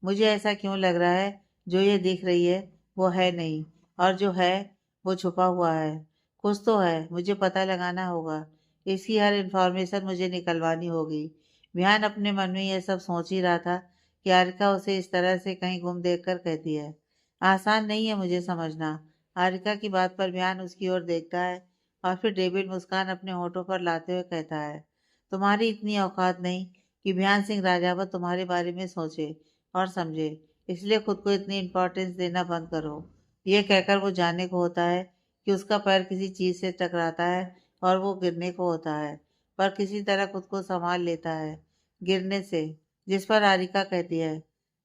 मुझे ऐसा क्यों लग रहा है, जो ये दिख रही है वो है नहीं, और जो है वो छुपा हुआ है। कुछ तो है, मुझे पता लगाना होगा। इसकी हर इंफॉर्मेशन मुझे निकलवानी होगी। विहान अपने मन में यह सब सोच ही रहा था कि हारिका उसे इस तरह से कहीं गुम देखकर कहती है। आसान नहीं है मुझे समझना। हारिका की बात पर विहान उसकी ओर देखता है और फिर डेविड मुस्कान अपने होठों पर लाते हुए कहता है, तुम्हारी इतनी औकात नहीं कि बिहान सिंह राजावत तुम्हारे बारे में सोचे और समझे, इसलिए खुद को इतनी इम्पोर्टेंस देना बंद करो। ये कहकर वो जाने को होता है कि उसका पैर किसी चीज से टकराता है और वो गिरने को होता है, पर किसी तरह खुद को संभाल लेता है गिरने से। जिस पर हारिका कहती है,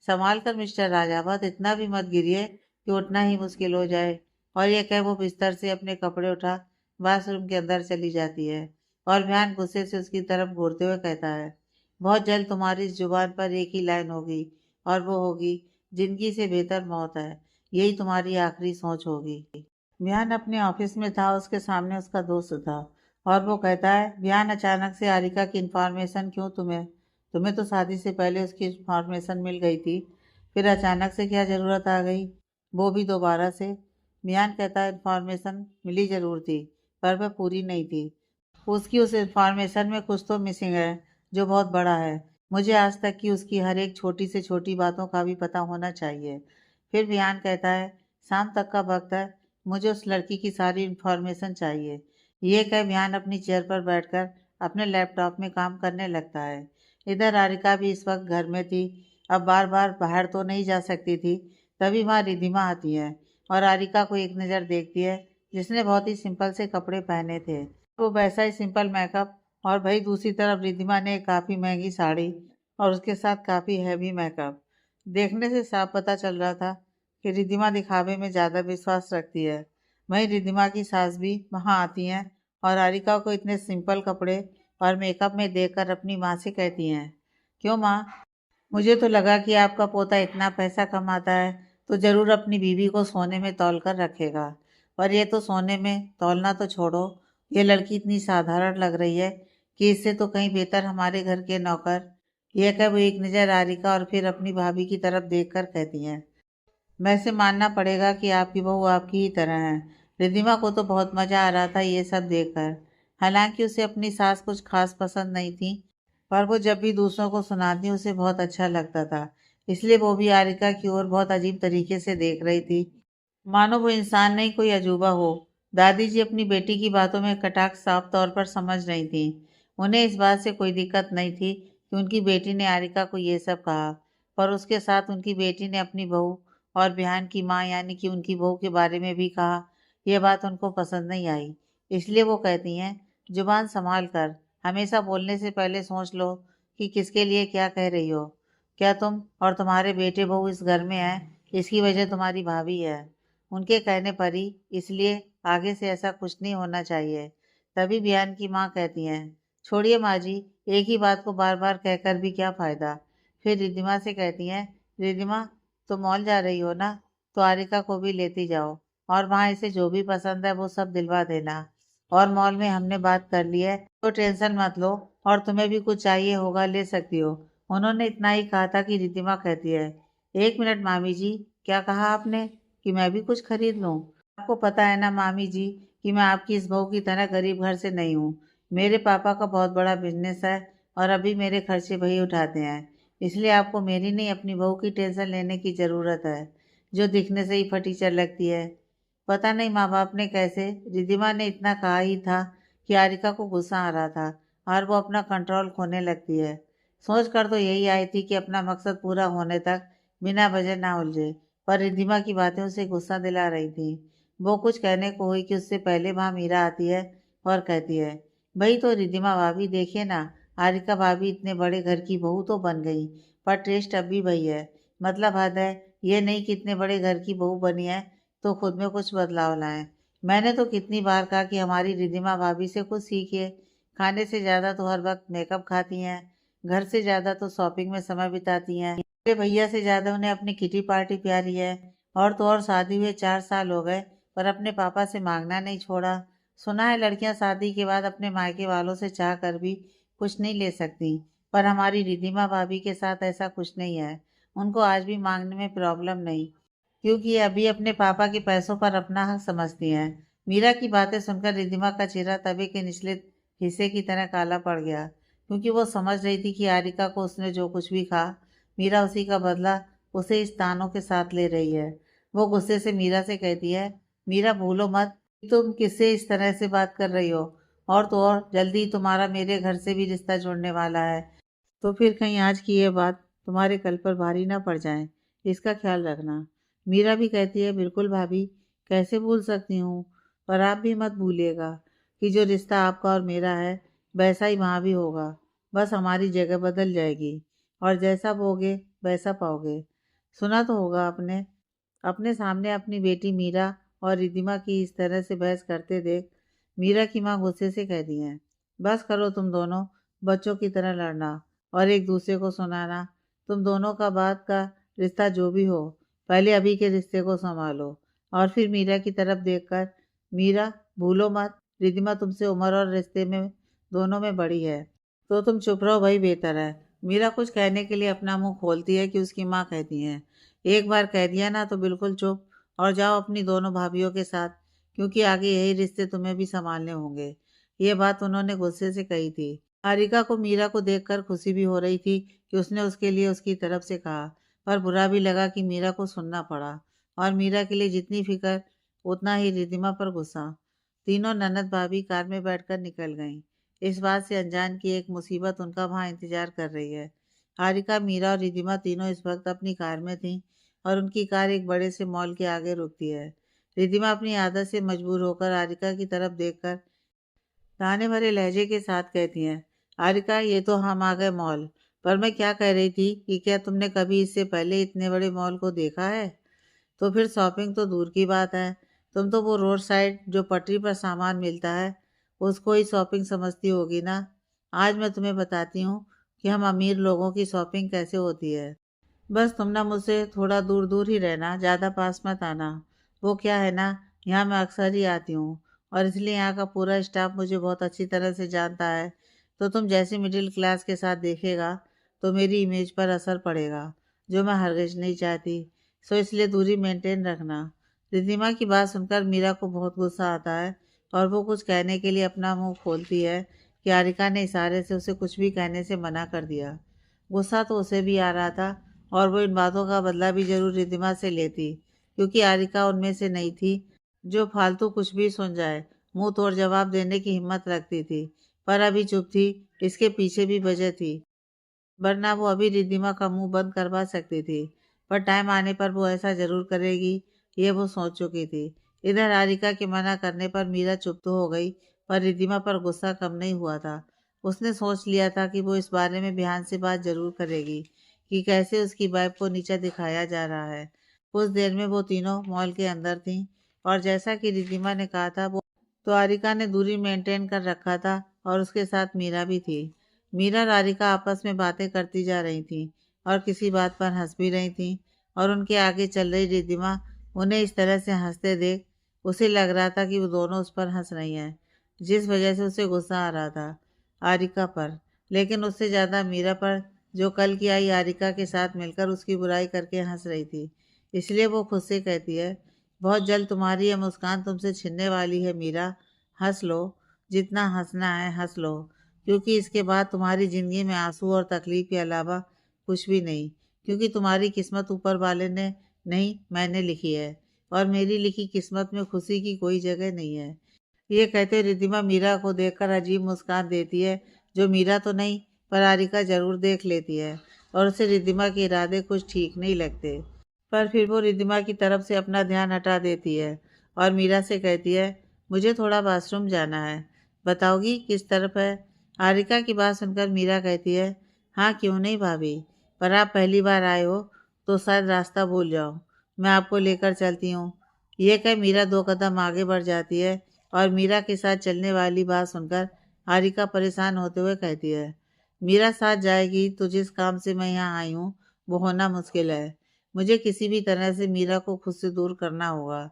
संभाल कर मिस्टर राजावत, इतना भी मत गिरिए कि उठना ही मुश्किल हो जाए। और यह कह वो बिस्तर से अपने कपड़े उठा बाथरूम के अंदर चली जाती है और ध्यान गुस्से से उसकी तरफ घूरते हुए कहता है, बहुत जल्द तुम्हारी इस जुबान पर एक ही लाइन होगी, और वो होगी, जिंदगी से बेहतर मौत है। यही तुम्हारी आखिरी सोच होगी। विहान अपने ऑफिस में था, उसके सामने उसका दोस्त था और वो कहता है, विहान अचानक से हारिका की इन्फॉर्मेशन क्यों तुम्हें? तुम्हें तो शादी से पहले उसकी इन्फॉर्मेशन मिल गई थी, फिर अचानक से क्या ज़रूरत आ गई, वो भी दोबारा से? विहान कहता है, इन्फॉर्मेशन मिली ज़रूर थी, पर वह पूरी नहीं थी। उसकी उस इन्फॉर्मेशन में कुछ तो मिसिंग है, जो बहुत बड़ा है। मुझे आज तक की उसकी हर एक छोटी से छोटी बातों का भी पता होना चाहिए। फिर विहान कहता है, शाम तक का वक्त है, मुझे उस लड़की की सारी इन्फॉर्मेशन चाहिए। ये कह विहान अपनी चेयर पर बैठकर अपने लैपटॉप में काम करने लगता है। इधर हारिका भी इस वक्त घर में थी। अब बार बार बाहर तो नहीं जा सकती थी। तभी वहाँ रिधिमा आती है और हारिका को एक नज़र देखती है, जिसने बहुत ही सिंपल से कपड़े पहने थे। वो वैसा ही सिंपल मेकअप, और भाई दूसरी तरफ रिधिमा ने काफ़ी महंगी साड़ी और उसके साथ काफ़ी हैवी मेकअप। देखने से साफ पता चल रहा था कि रिधिमा दिखावे में ज़्यादा विश्वास रखती है। वहीं रिधिमा की सास भी वहाँ आती हैं और हारिका को इतने सिंपल कपड़े और मेकअप में देखकर अपनी माँ से कहती हैं, क्यों माँ, मुझे तो लगा कि आपका पोता इतना पैसा कमाता है तो ज़रूर अपनी बीवी को सोने में तौल कर रखेगा, पर ये तो सोने में तौलना तो छोड़ो, ये लड़की इतनी साधारण लग रही है कि इससे तो कहीं बेहतर हमारे घर के नौकर। यह कह वो एक नज़र हारिका और फिर अपनी भाभी की तरफ देखकर कहती हैं, वैसे मानना पड़ेगा कि आपकी बहू आपकी ही तरह है। रिधिमा को तो बहुत मज़ा आ रहा था ये सब देखकर। हालांकि उसे अपनी सास कुछ खास पसंद नहीं थी, पर वो जब भी दूसरों को सुनाती उसे बहुत अच्छा लगता था। इसलिए वो भी हारिका की ओर बहुत अजीब तरीके से देख रही थी, मानो वो इंसान नहीं कोई अजूबा हो। दादी जी अपनी बेटी की बातों में कटाक्ष साफ तौर पर समझ रही थी। उन्हें इस बात से कोई दिक्कत नहीं थी कि उनकी बेटी ने हारिका को ये सब कहा, पर उसके साथ उनकी बेटी ने अपनी बहू और बिहान की माँ यानी कि उनकी बहू के बारे में भी कहा। यह बात उनको पसंद नहीं आई। इसलिए वो कहती हैं, जुबान संभाल कर, हमेशा बोलने से पहले सोच लो कि किसके लिए क्या कह रही हो। क्या तुम और तुम्हारे बेटे बहू इस घर में हैं, इसकी वजह तुम्हारी भाभी है, उनके कहने पर ही, इसलिए आगे से ऐसा कुछ नहीं होना चाहिए। तभी बिहान की माँ कहती हैं, छोड़िए माँ जी, एक ही बात को बार बार कहकर भी क्या फ़ायदा। फिर रिधिमा से कहती हैं, रिधिमा, तो मॉल जा रही हो ना, तो आरिका को भी लेती जाओ और वहाँ इसे जो भी पसंद है वो सब दिलवा देना। और मॉल में हमने बात कर ली है, तो टेंशन मत लो, और तुम्हें भी कुछ चाहिए होगा ले सकती हो। उन्होंने इतना ही कहा था कि रिधिमा कहती है, एक मिनट मामी जी, क्या कहा आपने कि मैं भी कुछ खरीद लूँ? आपको पता है ना मामी जी कि मैं आपकी इस बहू की तरह गरीब घर से नहीं हूँ। मेरे पापा का बहुत बड़ा बिजनेस है और अभी मेरे खर्चे वही उठाते हैं। इसलिए आपको मेरी नहीं अपनी बहू की टेंशन लेने की ज़रूरत है, जो दिखने से ही फटीचर लगती है। पता नहीं माँ बाप ने कैसे, रिधिमा ने इतना कहा ही था कि हारिका को गुस्सा आ रहा था और वो अपना कंट्रोल खोने लगती है। सोच कर तो यही आई थी कि अपना मकसद पूरा होने तक बिना वजह ना उलझे, पर रिधिमा की बातें उसे गुस्सा दिला रही थी। वो कुछ कहने को हुई कि उससे पहले वहाँ मीरा आती है और कहती है, भाई तो रिधिमा भाभी देखिए ना, हारिका भाभी इतने बड़े घर की बहू तो बन गई, पर टेस्ट अब भी वही है। मतलब हद है, ये नहीं कि इतने बड़े घर की बहू बनी है तो खुद में कुछ बदलाव लाएं। मैंने तो कितनी बार कहा कि हमारी रिद्धिमा भाभी से कुछ सीखिए। खाने से ज़्यादा तो हर वक्त मेकअप खाती हैं, घर से ज़्यादा तो शॉपिंग में समय बिताती हैं, मेरे भैया से ज़्यादा उन्हें अपनी किटी पार्टी प्यारी है। और तो और शादी हुए 4 साल हो गए पर अपने पापा से मांगना नहीं छोड़ा। सुना है लड़कियां शादी के बाद अपने मायके वालों से चाह कर भी कुछ नहीं ले सकती, पर हमारी रिद्धिमा भाभी के साथ ऐसा कुछ नहीं है। उनको आज भी मांगने में प्रॉब्लम नहीं, क्योंकि ये अभी अपने पापा के पैसों पर अपना हक समझती हैं। मीरा की बातें सुनकर रिद्धिमा का चेहरा तवे के निचले हिस्से की तरह काला पड़ गया, क्योंकि वो समझ रही थी कि आरिका को उसने जो कुछ भी कहा, मीरा उसी का बदला उसे इस तानों के साथ ले रही है। वो गुस्से से मीरा से कहती है, मीरा भूलो मत कि तुम किससे इस तरह से बात कर रही हो, और तो और जल्दी तुम्हारा मेरे घर से भी रिश्ता जोड़ने वाला है। तो फिर कहीं आज की ये बात तुम्हारे कल पर भारी ना पड़ जाए, इसका ख्याल रखना। मीरा भी कहती है, बिल्कुल भाभी, कैसे भूल सकती हूँ। पर आप भी मत भूलिएगा कि जो रिश्ता आपका और मेरा है वैसा ही वहाँ भी होगा। बस हमारी जगह बदल जाएगी और जैसा बोगे वैसा पाओगे। सुना तो होगा आपने। अपने सामने अपनी बेटी मीरा और रिद्धिमा की इस तरह से बहस करते देख मीरा की माँ गुस्से से कहती हैं, बस करो तुम दोनों, बच्चों की तरह लड़ना और एक दूसरे को सुनाना। तुम दोनों का बात का रिश्ता जो भी हो, पहले अभी के रिश्ते को संभालो। और फिर मीरा की तरफ देखकर, मीरा भूलो मत, रिद्धिमा तुमसे उम्र और रिश्ते में दोनों में बड़ी है, तो तुम चुप रहो वही बेहतर है। मीरा कुछ कहने के लिए अपना मुंह खोलती है कि उसकी माँ कहती हैं, एक बार कह दिया ना तो बिल्कुल चुप और जाओ अपनी दोनों भाभीियों के साथ, क्योंकि आगे यही रिश्ते तुम्हें भी संभालने होंगे। ये बात उन्होंने गुस्से से कही थी। हारिका को मीरा को देखकर खुशी भी हो रही थी कि उसने उसके लिए उसकी तरफ से कहा, पर बुरा भी लगा कि मीरा को सुनना पड़ा। और मीरा के लिए जितनी फिक्र उतना ही रिद्धिमा पर गुस्सा। तीनों ननद भाभी कार में बैठकर निकल गईं। इस बात से अनजान की एक मुसीबत उनका वहां इंतजार कर रही है। हारिका, मीरा और रिद्धिमा तीनों इस वक्त अपनी कार में थीं और उनकी कार एक बड़े से मॉल के आगे रुकती है। रिद्धिमा अपनी आदत से मजबूर होकर हारिका की तरफ देखकर ताने भरे लहजे के साथ कहती हैं, हारिका, ये तो हम आ गए मॉल। पर मैं क्या कह रही थी कि क्या तुमने कभी इससे पहले इतने बड़े मॉल को देखा है? तो फिर शॉपिंग तो दूर की बात है, तुम तो वो रोड साइड जो पटरी पर सामान मिलता है उसको ही शॉपिंग समझती होगी ना। आज मैं तुम्हें बताती हूँ कि हम अमीर लोगों की शॉपिंग कैसे होती है। बस तुम ना मुझसे थोड़ा दूर दूर ही रहना, ज़्यादा पास मत आना। वो क्या है ना, यहाँ मैं अक्सर ही आती हूँ और इसलिए यहाँ का पूरा स्टाफ मुझे बहुत अच्छी तरह से जानता है। तो तुम जैसे मिडिल क्लास के साथ देखेगा तो मेरी इमेज पर असर पड़ेगा, जो मैं हरगिज नहीं चाहती। सो इसलिए दूरी मेंटेन रखना। रिद्धिमा की बात सुनकर मीरा को बहुत गुस्सा आता है और वो कुछ कहने के लिए अपना मुंह खोलती है कि हारिका ने इशारे से उसे कुछ भी कहने से मना कर दिया। गुस्सा तो उसे भी आ रहा था और वो इन बातों का बदला भी जरूर रिद्धिमा से लेती, क्योंकि हारिका उनमें से नहीं थी जो फालतू कुछ भी सुन जाए, मुंह तोड़ जवाब देने की हिम्मत रखती थी। पर अभी चुप थी, इसके पीछे भी वजह थी, वरना वो अभी रिद्धिमा का मुंह बंद करवा सकती थी। पर टाइम आने पर वो ऐसा जरूर करेगी, ये वो सोच चुकी थी। इधर हारिका के मना करने पर मीरा चुप तो हो गई, पर रिद्धिमा पर गुस्सा कम नहीं हुआ था। उसने सोच लिया था कि वो इस बारे में बिहान से बात जरूर करेगी कि कैसे उसकी वाइफ को नीचा दिखाया जा रहा है। कुछ देर में वो तीनों मॉल के अंदर थीं और जैसा कि रिद्धिमा ने कहा था, वो तो हारिका ने दूरी मेंटेन कर रखा था और उसके साथ मीरा भी थी। मीरा और हारिका आपस में बातें करती जा रही थीं और किसी बात पर हंस भी रही थीं, और उनके आगे चल रही रिद्धिमा उन्हें इस तरह से हंसते देख उसे लग रहा था कि वो दोनों उस पर हंस रही हैं, जिस वजह से उसे गुस्सा आ रहा था हारिका पर, लेकिन उससे ज़्यादा मीरा पर, जो कल की आई हारिका के साथ मिलकर उसकी बुराई करके हंस रही थी। इसलिए वो खुद से कहती है, बहुत जल्द तुम्हारी यह मुस्कान तुमसे छिनने वाली है मीरा, हंस लो, जितना हंसना है हंस लो, क्योंकि इसके बाद तुम्हारी ज़िंदगी में आंसू और तकलीफ के अलावा कुछ भी नहीं, क्योंकि तुम्हारी किस्मत ऊपर वाले ने नहीं, मैंने लिखी है और मेरी लिखी किस्मत में खुशी की कोई जगह नहीं है। ये कहते रिद्धिमा मीरा को देखकर अजीब मुस्कान देती है, जो मीरा तो नहीं पर हारिका जरूर देख लेती है, और उसे रिद्धिमा के इरादे कुछ ठीक नहीं लगते। पर फिर वो रिद्धिमा की तरफ से अपना ध्यान हटा देती है और मीरा से कहती है, मुझे थोड़ा बाथरूम जाना है, बताओगी किस तरफ है? हारिका की बात सुनकर मीरा कहती है, हाँ क्यों नहीं भाभी, पर आप पहली बार आए हो तो शायद रास्ता भूल जाओ। मैं आपको लेकर चलती हूँ। ये कह मीरा 2 कदम आगे बढ़ जाती है और मीरा के साथ चलने वाली बात सुनकर हारिका परेशान होते हुए कहती है, मीरा साथ जाएगी तो जिस काम से मैं यहाँ आई हूँ वो होना मुश्किल है। मुझे किसी भी तरह से मीरा को खुद से दूर करना होगा।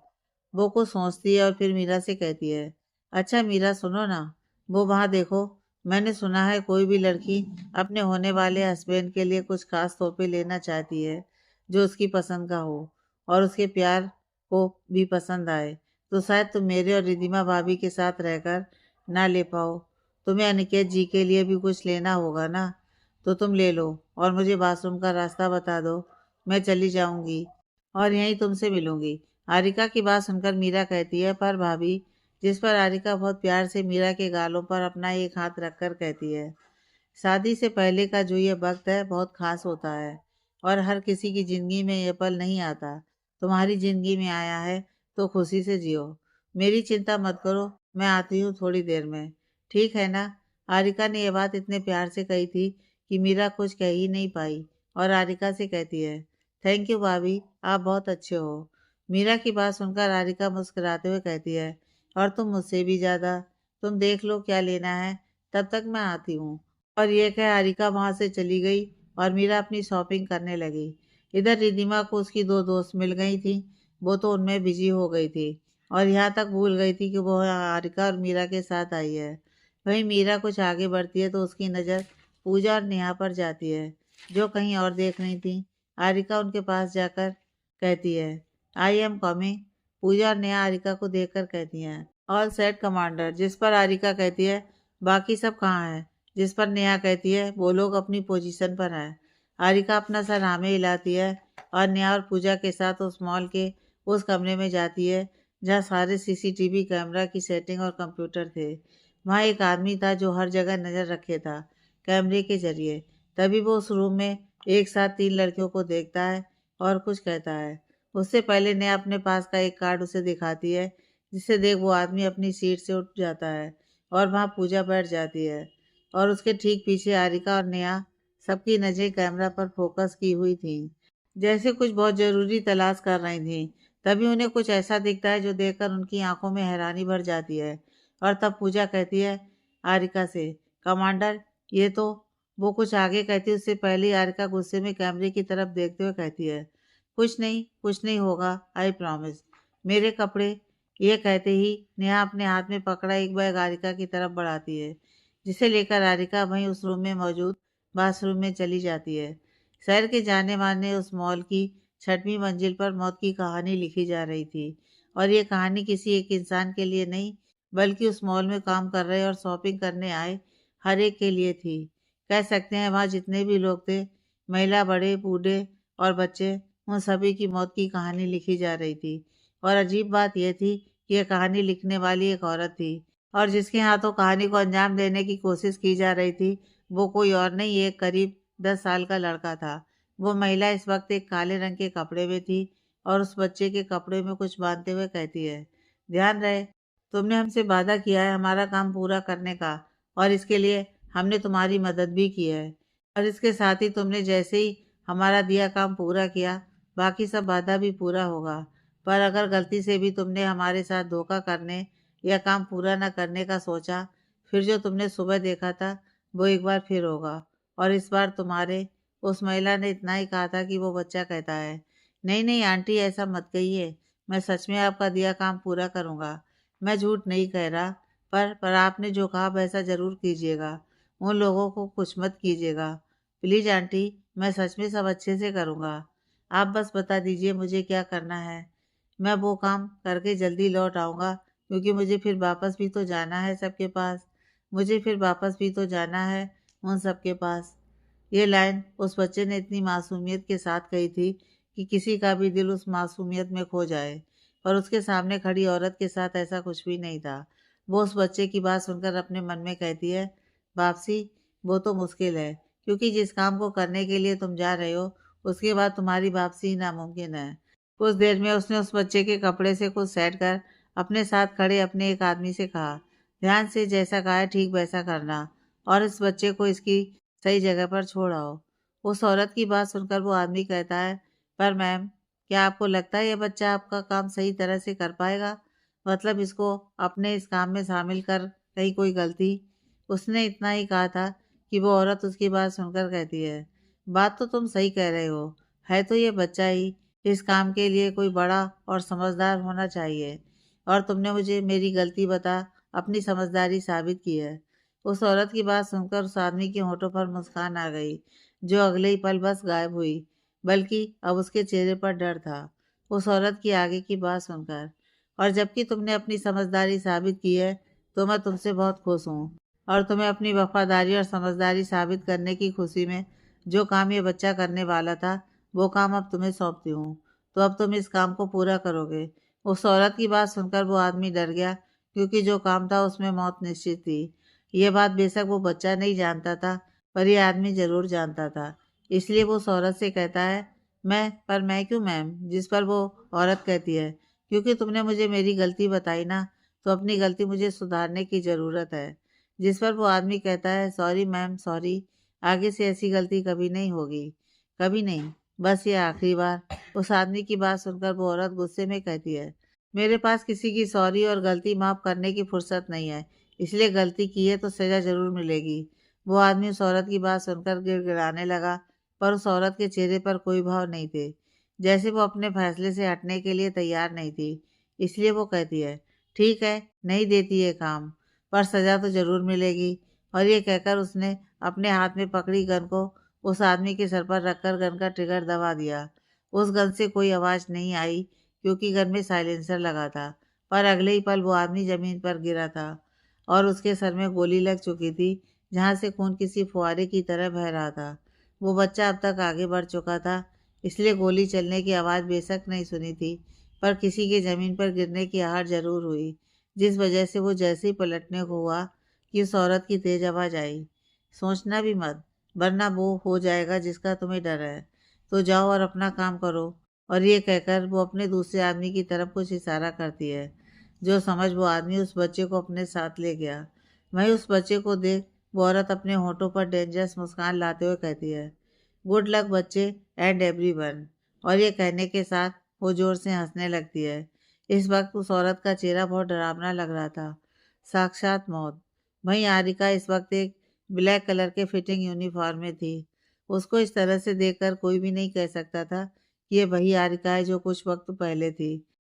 वो कुछ सोचती है और फिर मीरा से कहती है, अच्छा मीरा सुनो ना, वो वहाँ देखो। मैंने सुना है कोई भी लड़की अपने होने वाले हस्बैंड के लिए कुछ खास तोहफे लेना चाहती है जो उसकी पसंद का हो और उसके प्यार को भी पसंद आए। तो शायद तुम मेरे और रिधिमा भाभी के साथ रहकर ना ले पाओ। तुम्हें अनिकेत जी के लिए भी कुछ लेना होगा ना, तो तुम ले लो और मुझे बाथरूम का रास्ता बता दो। मैं चली जाऊंगी और यहीं तुमसे मिलूंगी। आरिका की बात सुनकर मीरा कहती है, पर भाभी। जिस पर आरिका बहुत प्यार से मीरा के गालों पर अपना एक हाथ रखकर कहती है, शादी से पहले का जो ये वक्त है बहुत खास होता है और हर किसी की ज़िंदगी में ये पल नहीं आता। तुम्हारी ज़िंदगी में आया है तो खुशी से जियो। मेरी चिंता मत करो, मैं आती हूँ थोड़ी देर में। ठीक है ना? आरिका ने यह बात इतने प्यार से कही थी कि मीरा कुछ कह ही नहीं पाई और आरिका से कहती है, थैंक यू भाभी, आप बहुत अच्छे हो। मीरा की बात सुनकर आरिका मुस्कुराते हुए कहती है, और तुम मुझसे भी ज़्यादा। तुम देख लो क्या लेना है, तब तक मैं आती हूँ। और ये कह हारिका वहां से चली गई और मीरा अपनी शॉपिंग करने लगी। इधर रिधिमा को उसकी 2 दोस्त मिल गई थी। वो तो उनमें बिजी हो गई थी और यहाँ तक भूल गई थी कि वो हारिका और मीरा के साथ आई है। वहीं मीरा कुछ आगे बढ़ती है तो उसकी नज़र पूजा और नेहा पर जाती है, जो कहीं और देख रही थी। हारिका उनके पास जाकर कहती है, आई एम कमिंग। पूजा और नेहा हारिका को देखकर कहती हैं, ऑल सेट कमांडर। जिस पर हारिका कहती है, बाकी सब कहाँ हैं? जिस पर नेहा कहती है, वो लोग अपनी पोजीशन पर हैं। हारिका अपना सर हाँ में हिलाती है और नेहा और पूजा के साथ उस मॉल के उस कमरे में जाती है जहाँ सारे सीसीटीवी कैमरा की सेटिंग और कंप्यूटर थे। वहाँ एक आदमी था जो हर जगह नज़र रखे था कैमरे के जरिए। तभी वो उस रूम में एक साथ 3 लड़कियों को देखता है और कुछ कहता है। उससे पहले नेहा अपने पास का एक कार्ड उसे दिखाती है, जिसे देख वो आदमी अपनी सीट से उठ जाता है और वहाँ पूजा बैठ जाती है और उसके ठीक पीछे हारिका और नेहा। सबकी नज़रें कैमरा पर फोकस की हुई थी, जैसे कुछ बहुत ज़रूरी तलाश कर रही थी। तभी उन्हें कुछ ऐसा दिखता है जो देखकर उनकी आंखों में हैरानी भर जाती है। और तब पूजा कहती है हारिका से, कमांडर ये तो। वो कुछ आगे कहती है उससे पहले ही हारिका गुस्से में कैमरे की तरफ देखते हुए कहती है, कुछ नहीं होगा, आई प्रॉमिस। मेरे कपड़े। ये कहते ही नेहा अपने हाथ में पकड़ा एक बैग हारिका की तरफ बढ़ाती है, जिसे लेकर हारिका वहीं उस रूम में मौजूद बाथरूम में चली जाती है। शहर के जाने माने उस मॉल की 6वीं मंजिल पर मौत की कहानी लिखी जा रही थी और ये कहानी किसी एक इंसान के लिए नहीं, बल्कि उस मॉल में काम कर रहे और शॉपिंग करने आए हर एक के लिए थी। कह सकते हैं वहाँ जितने भी लोग थे, महिला, बड़े, बूढ़े और बच्चे, उन सभी की मौत की कहानी लिखी जा रही थी। और अजीब बात यह थी कि यह कहानी लिखने वाली एक औरत थी और जिसके हाथों कहानी को अंजाम देने की कोशिश की जा रही थी, वो कोई और नहीं, एक करीब 10 साल का लड़का था। वो महिला इस वक्त एक काले रंग के कपड़े में थी और उस बच्चे के कपड़े में कुछ बांधते हुए कहती है, ध्यान रहे, तुमने हमसे वादा किया है हमारा काम पूरा करने का और इसके लिए हमने तुम्हारी मदद भी की है। और इसके साथ ही तुमने जैसे ही हमारा दिया काम पूरा किया, बाकी सब वादा भी पूरा होगा। पर अगर गलती से भी तुमने हमारे साथ धोखा करने या काम पूरा न करने का सोचा, फिर जो तुमने सुबह देखा था वो एक बार फिर होगा। और इस बार तुम्हारे। उस महिला ने इतना ही कहा था कि वो बच्चा कहता है, नहीं नहीं आंटी, ऐसा मत कहिए, मैं सच में आपका दिया काम पूरा करूँगा। मैं झूठ नहीं कह रहा, पर आपने जो कहा वैसा ज़रूर कीजिएगा। उन लोगों को कुछ मत कीजिएगा। प्लीज़ आंटी, मैं सच में सब अच्छे से करूँगा। आप बस बता दीजिए मुझे क्या करना है। मैं वो काम करके जल्दी लौट आऊँगा, क्योंकि मुझे फिर वापस भी तो जाना है सबके पास। मुझे फिर वापस भी तो जाना है उन सबके पास। ये लाइन उस बच्चे ने इतनी मासूमियत के साथ कही थी कि किसी का भी दिल उस मासूमियत में खो जाए। पर उसके सामने खड़ी औरत के साथ ऐसा कुछ भी नहीं था। वो उस बच्चे की बात सुनकर अपने मन में कहती है, वापसी वो तो मुश्किल है, क्योंकि जिस काम को करने के लिए तुम जा रहे हो उसके बाद तुम्हारी वापसी ही नामुमकिन है। कुछ देर में उसने उस बच्चे के कपड़े से कुछ सेट कर अपने साथ खड़े अपने एक आदमी से कहा, ध्यान से जैसा कहा है ठीक वैसा करना और इस बच्चे को इसकी सही जगह पर छोड़ आओ। उस औरत की बात सुनकर वो आदमी कहता है, पर मैम, क्या आपको लगता है ये बच्चा आपका काम सही तरह से कर पाएगा? मतलब इसको अपने इस काम में शामिल कर कहीं कोई गलती? उसने इतना ही कहा था कि वो औरत उसकी बात सुनकर कहती है, बात तो तुम सही कह रहे हो, है तो ये बच्चा ही। इस काम के लिए कोई बड़ा और समझदार होना चाहिए, और तुमने मुझे मेरी गलती बता अपनी समझदारी साबित की है। उस औरत की बात सुनकर उस आदमी के होठों पर मुस्कान आ गई, जो अगले ही पल बस गायब हुई, बल्कि अब उसके चेहरे पर डर था उस औरत की आगे की बात सुनकर। और जबकि तुमने अपनी समझदारी साबित की है, तो मैं तुमसे बहुत खुश हूँ, और तुम्हें अपनी वफादारी और समझदारी साबित करने की खुशी में जो काम ये बच्चा करने वाला था, वो काम अब तुम्हें सौंपती हूँ। तो अब तुम इस काम को पूरा करोगे। उस औरत की बात सुनकर वो आदमी डर गया, क्योंकि जो काम था उसमें मौत निश्चित थी। ये बात बेशक वो बच्चा नहीं जानता था, पर यह आदमी जरूर जानता था। इसलिए वो उस औरत से कहता है, मैं क्यों मैम? जिस पर वो औरत कहती है, क्योंकि तुमने मुझे मेरी गलती बताई ना, तो अपनी गलती मुझे सुधारने की ज़रूरत है। जिस पर वो आदमी कहता है, सॉरी मैम, सॉरी, आगे से ऐसी गलती कभी नहीं होगी, कभी नहीं, बस ये आखिरी बार। उस आदमी की बात सुनकर वो औरत गुस्से में कहती है, मेरे पास किसी की सॉरी और गलती माफ़ करने की फुर्सत नहीं है, इसलिए गलती की है तो सज़ा ज़रूर मिलेगी। वो आदमी उस औरत की बात सुनकर गिड़गिड़ाने लगा, पर उस औरत के चेहरे पर कोई भाव नहीं थे, जैसे वो अपने फैसले से हटने के लिए तैयार नहीं थी। इसलिए वो कहती है, ठीक है, नहीं देती ये काम, पर सज़ा तो ज़रूर मिलेगी। और ये कहकर उसने अपने हाथ में पकड़ी गन को उस आदमी के सर पर रखकर गन का ट्रिगर दबा दिया। उस गन से कोई आवाज़ नहीं आई, क्योंकि गन में साइलेंसर लगा था, पर अगले ही पल वो आदमी ज़मीन पर गिरा था और उसके सर में गोली लग चुकी थी, जहाँ से खून किसी फुहारे की तरह बह रहा था। वो बच्चा अब तक आगे बढ़ चुका था, इसलिए गोली चलने की आवाज़ बेशक नहीं सुनी थी, पर किसी के ज़मीन पर गिरने की आहट ज़रूर हुई, जिस वजह से वो जैसे ही पलटने को हुआ कि उस औरत की तेज़ आवाज़ आई, सोचना भी मत, वरना वो हो जाएगा जिसका तुम्हें डर है। तो जाओ और अपना काम करो। और ये कहकर वो अपने दूसरे आदमी की तरफ कुछ इशारा करती है। जो समझ वो आदमी उस बच्चे को अपने साथ ले गया। वहीं उस बच्चे को देख वो औरत अपने होठों पर डेंजरस मुस्कान लाते हुए कहती है, गुड लक बच्चे एंड एवरीवन। और ये कहने के साथ वो जोर से हंसने लगती है। इस वक्त उस औरत का चेहरा बहुत डरावना लग रहा था, साक्षात मौत। वहीं आरिका इस वक्त एक ब्लैक कलर के फिटिंग यूनिफॉर्म में थी। उसको इस तरह से देखकर कोई भी नहीं कह सकता था कि ये वही आरिका है जो कुछ वक्त पहले थी।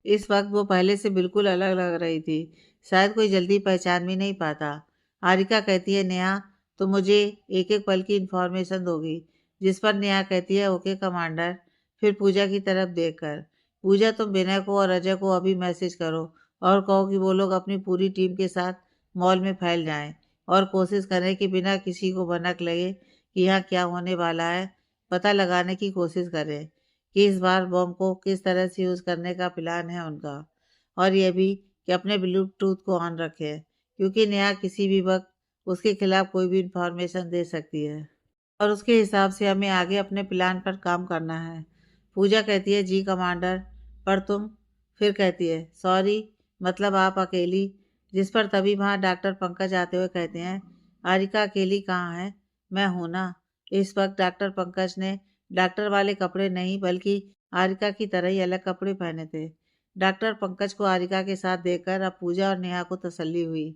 इस वक्त वो पहले से बिल्कुल अलग लग रही थी, शायद कोई जल्दी पहचान भी नहीं पाता। आरिका कहती है, नेहा, तो मुझे एक एक पल की इन्फॉर्मेशन दोगी? जिस पर नेहा कहती है, ओके कमांडर। फिर पूजा की तरफ देखकर, पूजा, तुम विनय को और अजय को अभी मैसेज करो और कहो कि वो लोग अपनी पूरी टीम के साथ मॉल में फैल जाएं, और कोशिश करें कि बिना किसी को भनक लगे कि यहाँ क्या होने वाला है, पता लगाने की कोशिश करें कि इस बार बम को किस तरह से यूज़ करने का प्लान है उनका। और ये भी कि अपने ब्लूटूथ को ऑन रखें, क्योंकि नेहा किसी भी वक्त उसके खिलाफ कोई भी इंफॉर्मेशन दे सकती है, और उसके हिसाब से हमें आगे अपने प्लान पर काम करना है। पूजा कहती है, जी कमांडर, पर तुम? फिर कहती है, सॉरी, मतलब आप अकेली? जिस पर तभी वहाँ डॉक्टर पंकज आते हुए कहते हैं, आरिका अकेली कहाँ है, मैं हूँ ना। इस वक्त डॉक्टर पंकज ने डॉक्टर वाले कपड़े नहीं, बल्कि आरिका की तरह ही अलग कपड़े पहने थे। डॉक्टर पंकज को आरिका के साथ देखकर अब पूजा और नेहा को तसल्ली हुई,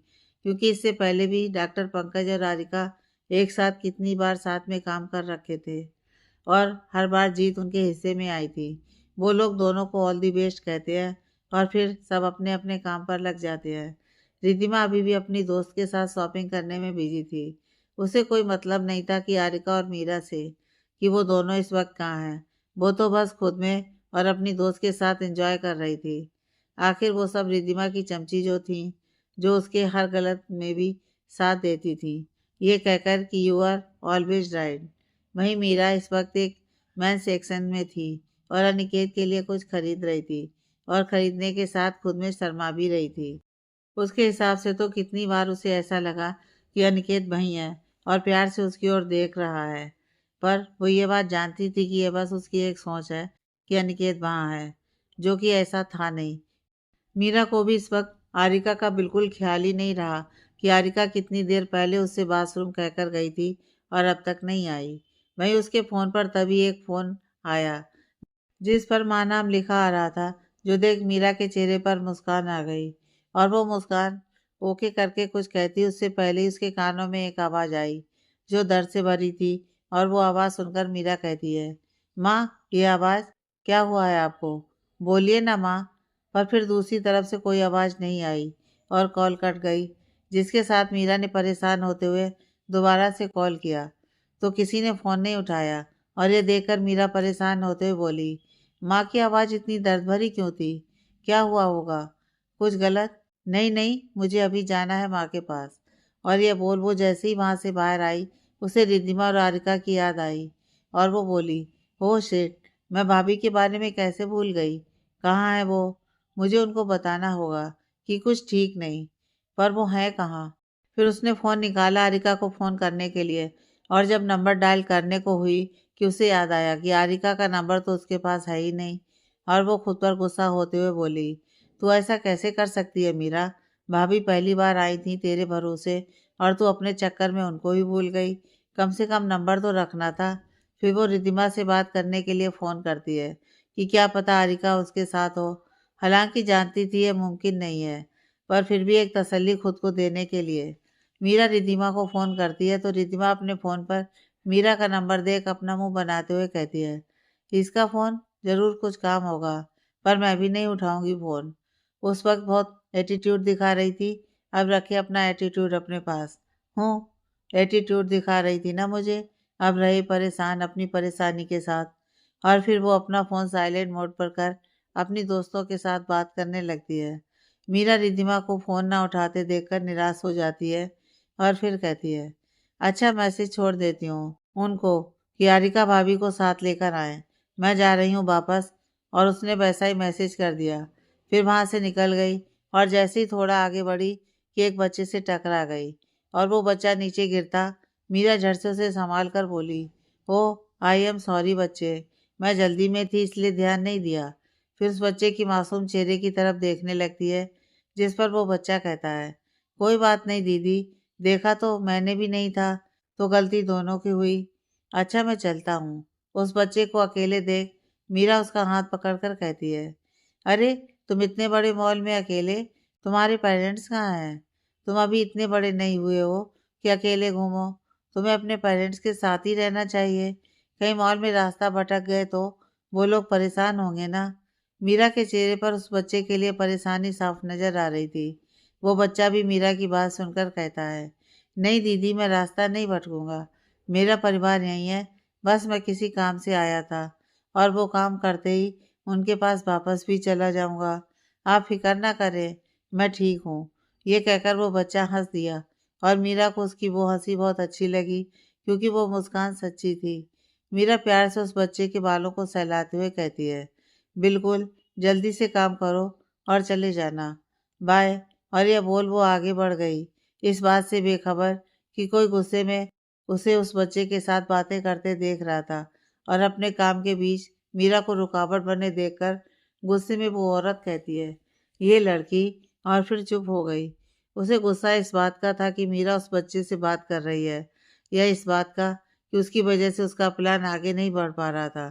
क्योंकि इससे पहले भी डॉक्टर पंकज और आरिका एक साथ कितनी बार साथ में काम कर रखे थे, और हर बार जीत उनके हिस्से में आई थी। वो लोग दोनों को ऑल दी बेस्ट कहते हैं, और फिर सब अपने अपने काम पर लग जाते हैं। रिद्धिमा अभी भी अपनी दोस्त के साथ शॉपिंग करने में बिजी थी। उसे कोई मतलब नहीं था कि आरिका और मीरा से, कि वो दोनों इस वक्त कहाँ हैं। वो तो बस खुद में और अपनी दोस्त के साथ एंजॉय कर रही थी। आखिर वो सब रिद्धिमा की चमची जो थी, जो उसके हर गलत में भी साथ देती थी, ये कहकर कि यू आर ऑलवेज राइट। वहीं मीरा इस वक्त एक मेंस सेक्शन में थी और अनिकेत के लिए कुछ खरीद रही थी, और खरीदने के साथ खुद में शर्मा भी रही थी। उसके हिसाब से तो कितनी बार उसे ऐसा लगा कि अनिकेत वहीं है और प्यार से उसकी ओर देख रहा है, पर वो ये बात जानती थी कि ये बस उसकी एक सोच है कि अनिकेत वहाँ है, जो कि ऐसा था नहीं। मीरा को भी इस वक्त आरिका का बिल्कुल ख्याल ही नहीं रहा कि आरिका कितनी देर पहले उससे बाथरूम कहकर गई थी और अब तक नहीं आई। वहीं उसके फ़ोन पर तभी एक फ़ोन आया जिस पर माँ नाम लिखा आ रहा था, जो देख मीरा के चेहरे पर मुस्कान आ गई और वो मुस्कान ओके करके कुछ कहती उससे पहले ही उसके कानों में एक आवाज़ आई जो दर्द से भरी थी और वो आवाज़ सुनकर मीरा कहती है, माँ ये आवाज़ क्या हुआ है आपको? बोलिए ना माँ। पर फिर दूसरी तरफ से कोई आवाज़ नहीं आई और कॉल कट गई, जिसके साथ मीरा ने परेशान होते हुए दोबारा से कॉल किया तो किसी ने फ़ोन नहीं उठाया और ये देखकर मीरा परेशान होते हुए बोली, माँ की आवाज़ इतनी दर्द भरी क्यों थी? क्या हुआ होगा? कुछ गलत? नहीं नहीं, मुझे अभी जाना है माँ के पास। और ये बोल वो जैसे ही वहाँ से बाहर आई, उसे रिद्धिमा और आरिका की याद आई और वो बोली, ओह शिट, मैं भाभी के बारे में कैसे भूल गई? कहाँ है वो? मुझे उनको बताना होगा कि कुछ ठीक नहीं। पर वो है कहाँ? फिर उसने फ़ोन निकाला आरिका को फ़ोन करने के लिए और जब नंबर डायल करने को हुई कि उसे याद आया कि आरिका का नंबर तो उसके पास है ही नहीं और वो खुद पर गुस्सा होते हुए बोली, तू ऐसा कैसे कर सकती है मीरा? भाभी पहली बार आई थी तेरे भरोसे और तू अपने चक्कर में उनको ही भूल गई। कम से कम नंबर तो रखना था। फिर वो रिद्धिमा से बात करने के लिए फ़ोन करती है कि क्या पता आरिका उसके साथ हो। हालांकि जानती थी ये मुमकिन नहीं है, पर फिर भी एक तसल्ली खुद को देने के लिए मीरा रिद्धिमा को फ़ोन करती है तो रिद्धिमा अपने फ़ोन पर मीरा का नंबर देख अपना मुंह बनाते हुए कहती है, इसका फ़ोन ज़रूर कुछ काम होगा, पर मैं भी नहीं उठाऊंगी फ़ोन। उस वक्त बहुत एटीट्यूड दिखा रही थी, अब रखे अपना एटीट्यूड अपने पास। हूँ, एटीट्यूड दिखा रही थी ना मुझे, अब रहे परेशान अपनी परेशानी के साथ। और फिर वो अपना फ़ोन साइलेंट मोड पर कर अपनी दोस्तों के साथ बात करने लगती है। मीरा रिद्धिमा को फ़ोन ना उठाते देखकर निराश हो जाती है और फिर कहती है, अच्छा मैसेज छोड़ देती हूँ उनको कि आरिका भाभी को साथ लेकर आए, मैं जा रही हूँ वापस। और उसने वैसा ही मैसेज कर दिया। फिर वहाँ से निकल गई और जैसे ही थोड़ा आगे बढ़ी कि एक बच्चे से टकरा गई और वो बच्चा नीचे गिरता, मीरा झट से उसे संभाल कर बोली, ओह आई एम सॉरी बच्चे, मैं जल्दी में थी इसलिए ध्यान नहीं दिया। फिर उस बच्चे की मासूम चेहरे की तरफ देखने लगती है, जिस पर वो बच्चा कहता है, कोई बात नहीं दीदी, देखा तो मैंने भी नहीं था, तो गलती दोनों की हुई। अच्छा मैं चलता हूँ। उस बच्चे को अकेले देख मीरा उसका हाथ पकड़कर कहती है, अरे तुम इतने बड़े मॉल में अकेले, तुम्हारे पेरेंट्स कहाँ हैं? तुम अभी इतने बड़े नहीं हुए हो कि अकेले घूमो, तुम्हें अपने पेरेंट्स के साथ ही रहना चाहिए। कहीं मॉल में रास्ता भटक गए तो वो लोग परेशान होंगे ना। मीरा के चेहरे पर उस बच्चे के लिए परेशानी साफ नजर आ रही थी। वो बच्चा भी मीरा की बात सुनकर कहता है, नहीं दीदी मैं रास्ता नहीं भटकूंगा, मेरा परिवार यहीं है, बस मैं किसी काम से आया था और वो काम करते ही उनके पास वापस भी चला जाऊंगा। आप फिक्र ना करें, मैं ठीक हूँ। ये कहकर वो बच्चा हंस दिया और मीरा को उसकी वो हंसी बहुत अच्छी लगी क्योंकि वो मुस्कान सच्ची थी। मीरा प्यार से उस बच्चे के बालों को सहलाते हुए कहती है, बिल्कुल, जल्दी से काम करो और चले जाना, बाय। और यह बोल वो आगे बढ़ गई, इस बात से बेखबर कि कोई गुस्से में उसे उस बच्चे के साथ बातें करते देख रहा था और अपने काम के बीच मीरा को रुकावट बने देखकर गुस्से में वो औरत कहती है, ये लड़की। और फिर चुप हो गई। उसे गुस्सा इस बात का था कि मीरा उस बच्चे से बात कर रही है, या इस बात का कि उसकी वजह से उसका प्लान आगे नहीं बढ़ पा रहा था,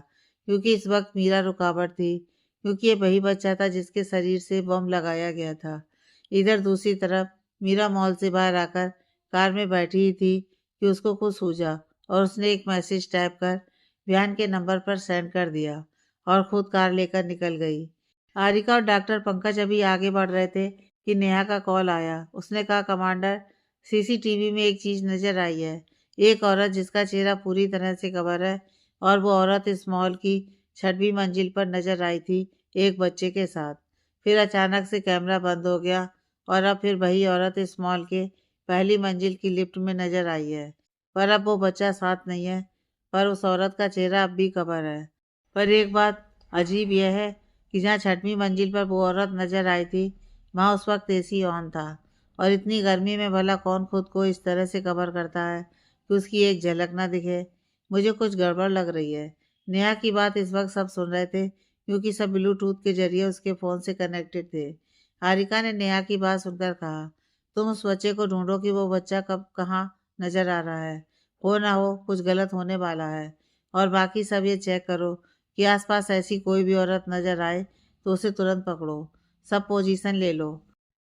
क्योंकि इस वक्त मीरा रुकावट थी, क्योंकि ये वही बच्चा था जिसके शरीर से बम लगाया गया था। इधर दूसरी तरफ मीरा मॉल से बाहर आकर कार में बैठी ही थी कि उसको कुछ सूझा और उसने एक मैसेज टाइप कर विहान के नंबर पर सेंड कर दिया और खुद कार लेकर निकल गई। हारिका और डॉक्टर पंकज अभी आगे बढ़ रहे थे कि नेहा का कॉल आया। उसने कहा, कमांडर, सीसीटीवी में एक चीज नजर आई है, एक औरत जिसका चेहरा पूरी तरह से कवर है और वो औरत इस मॉल की 6वीं मंजिल पर नजर आई थी एक बच्चे के साथ। फिर अचानक से कैमरा बंद हो गया और अब फिर वही औरत इस मॉल के पहली मंजिल की लिफ्ट में नजर आई है, पर अब वो बच्चा साथ नहीं है, पर उस औरत का चेहरा अब भी कवर है। पर एक बात अजीब यह है कि जहाँ 6वीं मंजिल पर वो औरत नजर आई थी, वहाँ उस वक्त एसी ऑन था और इतनी गर्मी में भला कौन खुद को इस तरह से कवर करता है कि उसकी एक झलक ना दिखे। मुझे कुछ गड़बड़ लग रही है। नेहा की बात इस वक्त सब सुन रहे थे क्योंकि सब ब्लूटूथ के जरिए उसके फ़ोन से कनेक्टेड थे। हारिका ने नेहा की बात सुनकर कहा, तुम उस बच्चे को ढूंढो कि वो बच्चा कब कहाँ नजर आ रहा है। हो ना हो कुछ गलत होने वाला है। और बाकी सब ये चेक करो कि आसपास ऐसी कोई भी औरत नजर आए तो उसे तुरंत पकड़ो। सब पोजीशन ले लो।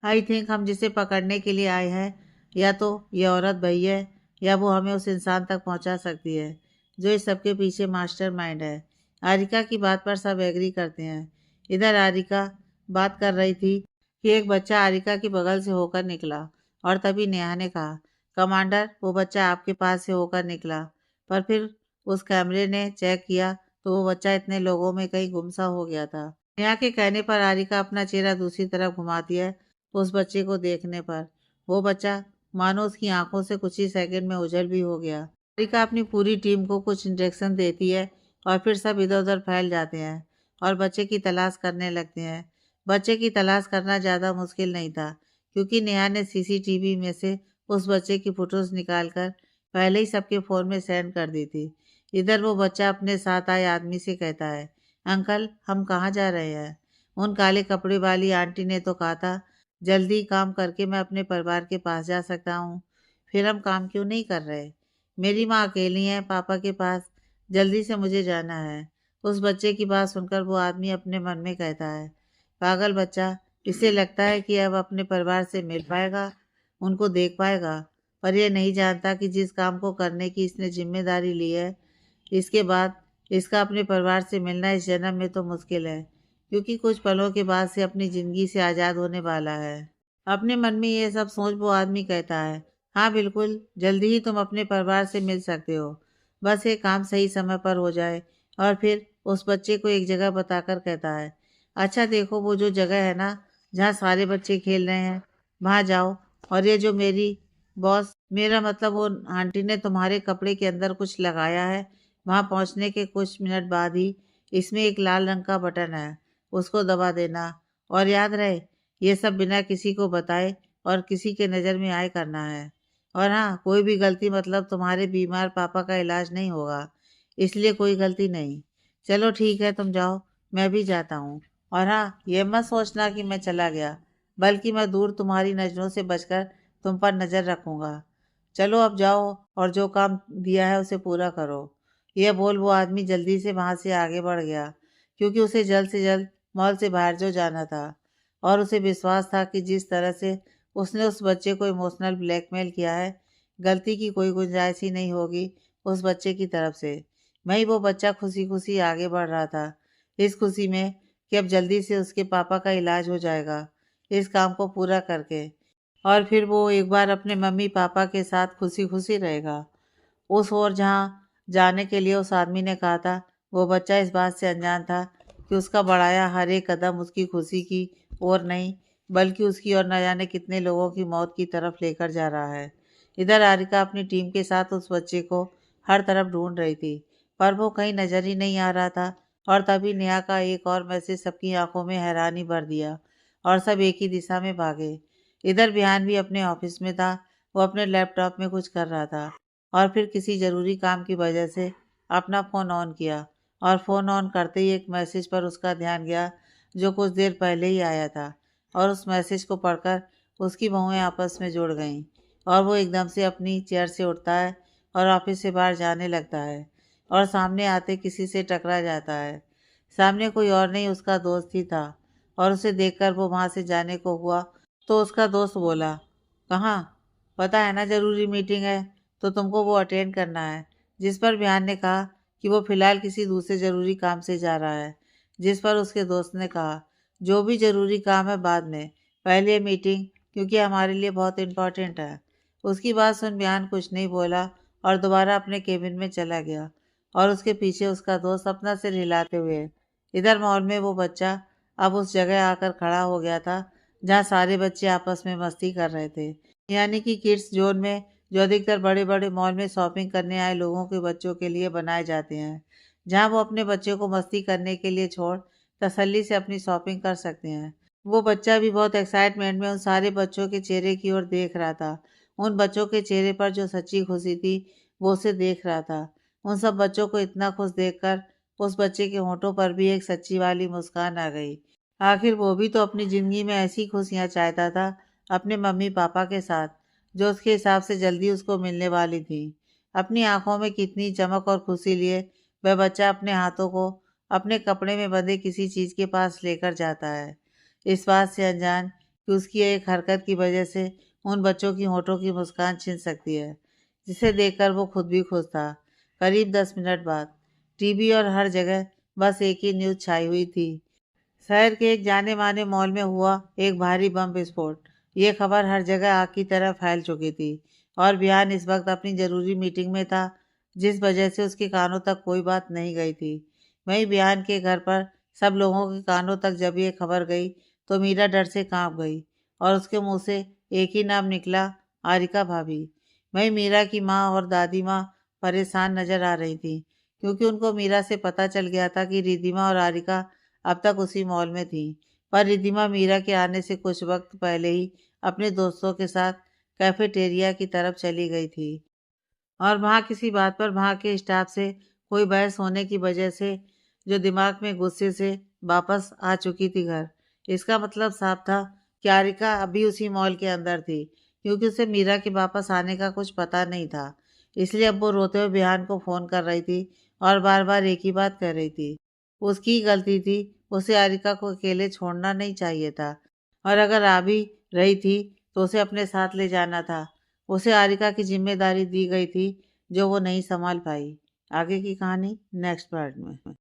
आई थिंक हम जिसे पकड़ने के लिए आए हैं, या तो ये औरत भई है, या वो हमें उस इंसान तक पहुंचा सकती है जो इस सबके पीछे मास्टरमाइंड है। आरिका की बात पर सब एग्री करते हैं। इधर आरिका बात कर रही थी कि एक बच्चा आरिका के बगल से होकर निकला, और तभी नेहा ने कहा, कमांडर, वो बच्चा आपके पास से होकर निकला, पर फिर उस कैमरे ने चेक किया तो वो बच्चा इतने लोगों में कहीं गुमसा हो गया था। नेहा के कहने पर आरिका अपना चेहरा दूसरी तरफ घुमाती है उस बच्चे को देखने पर। वो बच्चा मानो उसकी आंखों से कुछ ही सेकंड में ओझल भी हो गया। आरिका अपनी पूरी टीम को कुछ इंजेक्शन देती है और फिर सब इधर उधर फैल जाते हैं और बच्चे की तलाश करने लगते हैं। बच्चे की तलाश करना ज़्यादा मुश्किल नहीं था, क्योंकि नेहा ने सीसीटीवी में से उस बच्चे की फोटोज निकालकर पहले ही सबके फ़ोन में सेंड कर दी थी। इधर वो बच्चा अपने साथ आए आदमी से कहता है, अंकल, हम कहाँ जा रहे हैं? उन काले कपड़े वाली आंटी ने तो कहा था जल्दी काम करके मैं अपने परिवार के पास जा सकता हूँ। फिर हम काम क्यों नहीं कर रहे? मेरी माँ अकेली है पापा के पास, जल्दी से मुझे जाना है। उस बच्चे की बात सुनकर वो आदमी अपने मन में कहता है, पागल बच्चा, इसे लगता है कि अब अपने परिवार से मिल पाएगा, उनको देख पाएगा, पर यह नहीं जानता कि जिस काम को करने की इसने जिम्मेदारी ली है, इसके बाद इसका अपने परिवार से मिलना इस जन्म में तो मुश्किल है, क्योंकि कुछ पलों के बाद से अपनी ज़िंदगी से आज़ाद होने वाला है। अपने मन में ये सब सोच वो आदमी कहता है, हाँ बिल्कुल, जल्दी ही तुम अपने परिवार से मिल सकते हो, बस ये काम सही समय पर हो जाए। और फिर उस बच्चे को एक जगह बताकर कहता है, अच्छा देखो, वो जो जगह है ना जहाँ सारे बच्चे खेल रहे हैं, वहाँ जाओ। और ये जो मेरी बॉस, मेरा मतलब वो आंटी ने तुम्हारे कपड़े के अंदर कुछ लगाया है, वहाँ पहुँचने के कुछ मिनट बाद ही इसमें एक लाल रंग का बटन है, उसको दबा देना। और याद रहे, ये सब बिना किसी को बताए और किसी के नज़र में आए करना है। और हाँ, कोई भी गलती मतलब तुम्हारे बीमार पापा का इलाज नहीं होगा, इसलिए कोई गलती नहीं। चलो ठीक है, तुम जाओ, मैं भी जाता हूँ। और हाँ, ये मत सोचना कि मैं चला गया, बल्कि मैं दूर तुम्हारी नज़रों से बचकर तुम पर नज़र रखूँगा। चलो अब जाओ और जो काम दिया है उसे पूरा करो। यह बोल वो आदमी जल्दी से वहाँ से आगे बढ़ गया, क्योंकि उसे जल्द से जल्द मॉल से बाहर जो जाना था। और उसे विश्वास था कि जिस तरह से उसने उस बच्चे को इमोशनल ब्लैकमेल किया है, गलती की कोई गुंजाइश ही नहीं होगी उस बच्चे की तरफ से। वहीं वो बच्चा खुशी खुशी आगे बढ़ रहा था, इस खुशी में कि अब जल्दी से उसके पापा का इलाज हो जाएगा इस काम को पूरा करके, और फिर वो एक बार अपने मम्मी पापा के साथ खुशी खुशी रहेगा। उस ओर जहाँ जाने के लिए उस आदमी ने कहा था, वो बच्चा इस बात से अनजान था कि उसका बढ़ाया हर एक कदम उसकी खुशी की ओर नहीं, बल्कि उसकी और न जाने कितने लोगों की मौत की तरफ लेकर जा रहा है। इधर आरिका अपनी टीम के साथ उस बच्चे को हर तरफ ढूंढ रही थी, पर वो कहीं नजर ही नहीं आ रहा था। और तभी नेहा का एक और मैसेज सबकी आंखों में हैरानी भर दिया, और सब एक ही दिशा में भागे। इधर बिहान भी अपने ऑफिस में था, वो अपने लैपटॉप में कुछ कर रहा था, और फिर किसी ज़रूरी काम की वजह से अपना फ़ोन ऑन किया, और फ़ोन ऑन करते ही एक मैसेज पर उसका ध्यान गया जो कुछ देर पहले ही आया था। और उस मैसेज को पढ़कर उसकी बहुएं आपस में जुड़ गईं, और वो एकदम से अपनी चेयर से उठता है और ऑफिस से बाहर जाने लगता है, और सामने आते किसी से टकरा जाता है। सामने कोई और नहीं, उसका दोस्त ही था। और उसे देखकर वो वहाँ से जाने को हुआ तो उसका दोस्त बोला, कहाँ? पता है ना ज़रूरी मीटिंग है, तो तुमको वो अटेंड करना है। जिस पर बिहान ने कहा कि वो फ़िलहाल किसी दूसरे ज़रूरी काम से जा रहा है। जिस पर उसके दोस्त ने कहा, जो भी ज़रूरी काम है बाद में, पहले ये मीटिंग, क्योंकि हमारे लिए बहुत इम्पोर्टेंट है। उसकी बात सुन बिहान कुछ नहीं बोला और दोबारा अपने केबिन में चला गया, और उसके पीछे उसका दोस्त अपना सिर हिलाते हुए। इधर मॉल में वो बच्चा अब उस जगह आकर खड़ा हो गया था जहाँ सारे बच्चे आपस में मस्ती कर रहे थे, यानी कि किड्स जोन में, जो अधिकतर बड़े बड़े मॉल में शॉपिंग करने आए लोगों के बच्चों के लिए बनाए जाते हैं, जहाँ वो अपने बच्चों को मस्ती करने के लिए छोड़ तसल्ली से अपनी शॉपिंग कर सकते हैं। वो बच्चा भी बहुत एक्साइटमेंट में उन सारे बच्चों के चेहरे की ओर देख रहा था। उन बच्चों के चेहरे पर जो सच्ची खुशी थी, वो उसे देख रहा था। उन सब बच्चों को इतना खुश देखकर उस बच्चे के होंठों पर भी एक सच्ची वाली मुस्कान आ गई। आखिर वो भी तो अपनी ज़िंदगी में ऐसी खुशियाँ चाहता था, अपने मम्मी पापा के साथ, जो उसके हिसाब से जल्दी उसको मिलने वाली थी। अपनी आंखों में कितनी चमक और खुशी लिए वह बच्चा अपने हाथों को अपने कपड़े में बंधे किसी चीज़ के पास लेकर जाता है, इस बात से अनजान कि उसकी एक हरकत की वजह से उन बच्चों की होठों की मुस्कान छिन सकती है, जिसे देखकर वो खुद भी खुश था। करीब 10 मिनट बाद टीवी और हर जगह बस एक ही न्यूज़ छाई हुई थी। शहर के एक जाने माने मॉल में हुआ एक भारी बम विस्फोट। ये खबर हर जगह आग की तरह फैल चुकी थी और बिहान इस वक्त अपनी जरूरी मीटिंग में था, जिस वजह से उसके कानों तक कोई बात नहीं गई थी। वहीं बिहान के घर पर सब लोगों के कानों तक जब ये खबर गई तो मीरा डर से कांप गई और उसके मुंह से एक ही नाम निकला, आरिका भाभी। वहीं मीरा की माँ और दादी माँ परेशान नजर आ रही थी, क्योंकि उनको मीरा से पता चल गया था कि रिद्धिमा और आरिका अब तक उसी मॉल में थी। पर रिद्धिमा मीरा के आने से कुछ वक्त पहले ही अपने दोस्तों के साथ कैफेटेरिया की तरफ चली गई थी और वहाँ किसी बात पर वहाँ के स्टाफ से कोई बहस होने की वजह से जो दिमाग में गुस्से से वापस आ चुकी थी घर। इसका मतलब साफ था कि आरिका अभी उसी मॉल के अंदर थी, क्योंकि उसे मीरा के वापस आने का कुछ पता नहीं था। इसलिए अब वो रोते हुए बिहान को फ़ोन कर रही थी और बार बार एक ही बात कर रही थी। उसकी ही गलती थी, उसे आरिका को अकेले छोड़ना नहीं चाहिए था और अगर आ भी रही थी तो उसे अपने साथ ले जाना था। उसे आरिका की जिम्मेदारी दी गई थी जो वो नहीं संभाल पाई। आगे की कहानी नेक्स्ट पार्ट में।